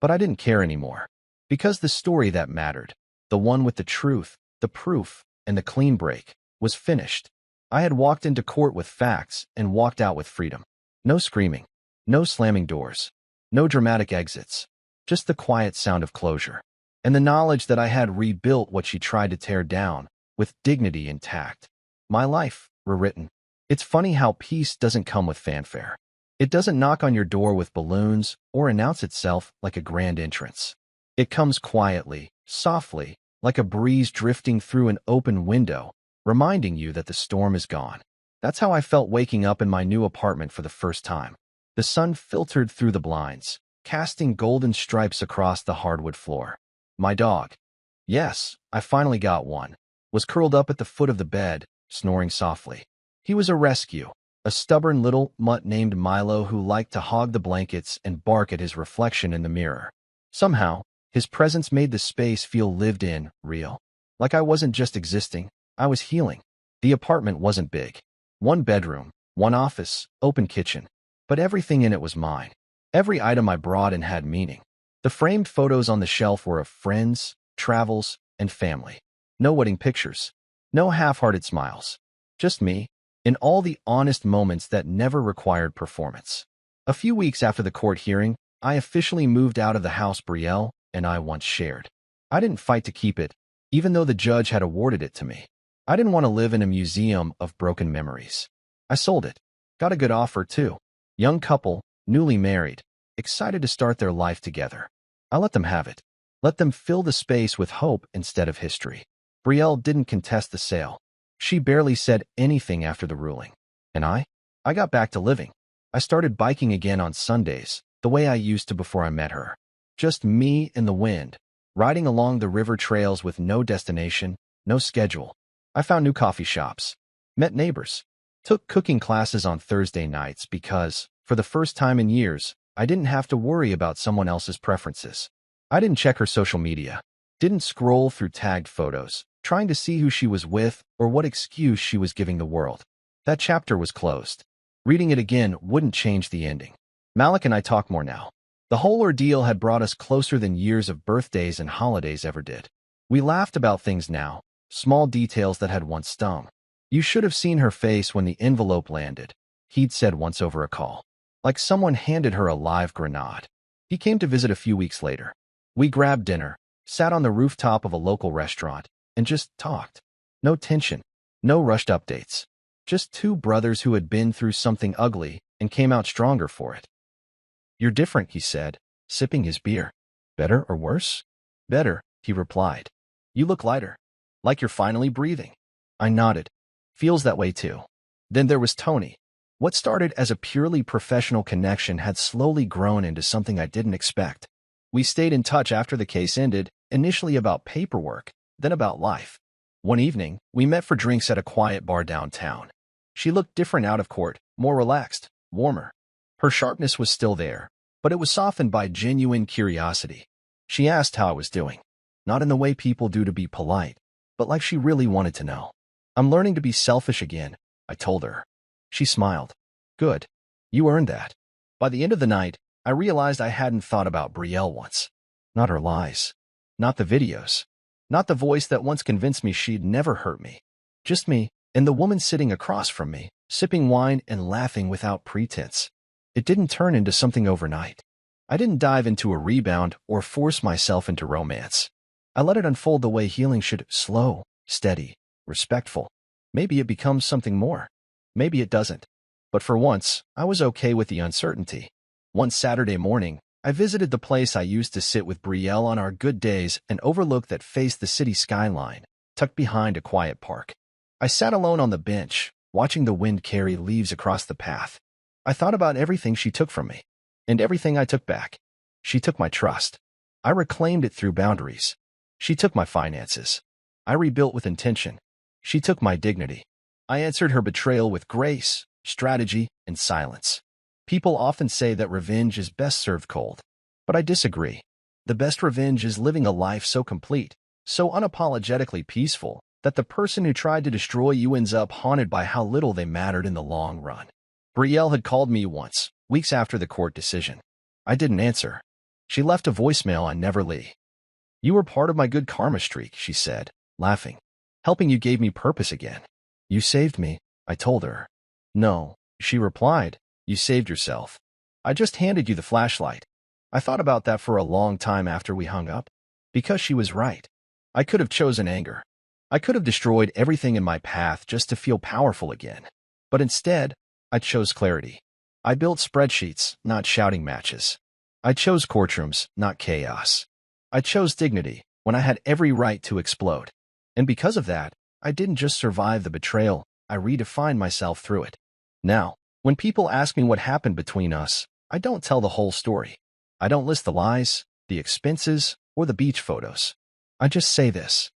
But I didn't care anymore. Because the story that mattered, the one with the truth, the proof, and the clean break, was finished. I had walked into court with facts and walked out with freedom. No screaming. No slamming doors. No dramatic exits. Just the quiet sound of closure. And the knowledge that I had rebuilt what she tried to tear down, with dignity intact. My life, rewritten. It's funny how peace doesn't come with fanfare. It doesn't knock on your door with balloons or announce itself like a grand entrance. It comes quietly, softly, like a breeze drifting through an open window, reminding you that the storm is gone. That's how I felt waking up in my new apartment for the first time. The sun filtered through the blinds, casting golden stripes across the hardwood floor. My dog, yes, I finally got one, was curled up at the foot of the bed, snoring softly. He was a rescue, a stubborn little mutt named Milo who liked to hog the blankets and bark at his reflection in the mirror. Somehow, his presence made the space feel lived in, real. Like I wasn't just existing, I was healing. The apartment wasn't big. One bedroom, one office, open kitchen. But everything in it was mine. Every item I brought in had meaning. The framed photos on the shelf were of friends, travels, and family. No wedding pictures. No half-hearted smiles. Just me, in all the honest moments that never required performance. A few weeks after the court hearing, I officially moved out of the house Brielle and I once shared. I didn't fight to keep it, even though the judge had awarded it to me. I didn't want to live in a museum of broken memories. I sold it. Got a good offer, too. Young couple, newly married, excited to start their life together. I let them have it. Let them fill the space with hope instead of history. Brielle didn't contest the sale. She barely said anything after the ruling. And I got back to living. I started biking again on Sundays, the way I used to before I met her. Just me and the wind, riding along the river trails with no destination, no schedule. I found new coffee shops, met neighbors, took cooking classes on Thursday nights because, for the first time in years, I didn't have to worry about someone else's preferences. I didn't check her social media, didn't scroll through tagged photos, trying to see who she was with or what excuse she was giving the world. That chapter was closed. Reading it again wouldn't change the ending. Malik and I talk more now. The whole ordeal had brought us closer than years of birthdays and holidays ever did. We laughed about things now, small details that had once stung. You should have seen her face when the envelope landed, he'd said once over a call. Like someone handed her a live grenade. He came to visit a few weeks later. We grabbed dinner, sat on the rooftop of a local restaurant, and just talked. No tension, no rushed updates. Just two brothers who had been through something ugly and came out stronger for it. "You're different," he said, sipping his beer. "Better or worse?" "Better," he replied. "You look lighter. Like you're finally breathing." I nodded. "Feels that way too." Then there was Tony. What started as a purely professional connection had slowly grown into something I didn't expect. We stayed in touch after the case ended, initially about paperwork, then about life. One evening, we met for drinks at a quiet bar downtown. She looked different out of court, more relaxed, warmer. Her sharpness was still there, but it was softened by genuine curiosity. She asked how I was doing, not in the way people do to be polite, but like she really wanted to know. "I'm learning to be selfish again," I told her. She smiled. "Good. You earned that." By the end of the night, I realized I hadn't thought about Brielle once. Not her lies. Not the videos. Not the voice that once convinced me she'd never hurt me. Just me and the woman sitting across from me, sipping wine and laughing without pretense. It didn't turn into something overnight. I didn't dive into a rebound or force myself into romance. I let it unfold the way healing should, slow, steady, respectful. Maybe it becomes something more. Maybe it doesn't. But for once, I was okay with the uncertainty. One Saturday morning, I visited the place I used to sit with Brielle on our good days, an overlook that faced the city skyline, tucked behind a quiet park. I sat alone on the bench, watching the wind carry leaves across the path. I thought about everything she took from me, and everything I took back. She took my trust. I reclaimed it through boundaries. She took my finances. I rebuilt with intention. She took my dignity. I answered her betrayal with grace, strategy, and silence. People often say that revenge is best served cold, but I disagree. The best revenge is living a life so complete, so unapologetically peaceful, that the person who tried to destroy you ends up haunted by how little they mattered in the long run. Brielle had called me once, weeks after the court decision. I didn't answer. She left a voicemail on Never Lee. "You were part of my good karma streak," she said, laughing. "Helping you gave me purpose again." "You saved me," I told her. "No," she replied. "You saved yourself. I just handed you the flashlight." I thought about that for a long time after we hung up. Because she was right. I could have chosen anger. I could have destroyed everything in my path just to feel powerful again. But instead, I chose clarity. I built spreadsheets, not shouting matches. I chose courtrooms, not chaos. I chose dignity when I had every right to explode. And because of that, I didn't just survive the betrayal, I redefined myself through it. Now, when people ask me what happened between us, I don't tell the whole story. I don't list the lies, the expenses, or the beach photos. I just say this.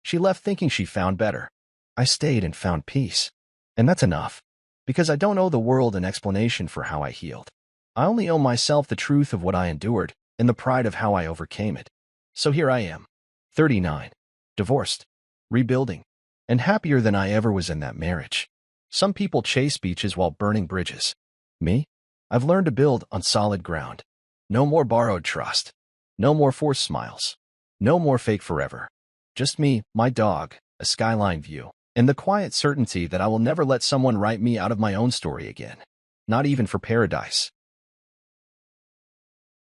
She left thinking she found better. I stayed and found peace. And that's enough. Because I don't owe the world an explanation for how I healed. I only owe myself the truth of what I endured and the pride of how I overcame it. So here I am, 39, divorced, rebuilding, and happier than I ever was in that marriage. Some people chase beaches while burning bridges. Me? I've learned to build on solid ground. No more borrowed trust. No more forced smiles. No more fake forever. Just me, my dog, a skyline view, and the quiet certainty that I will never let someone write me out of my own story again. Not even for paradise.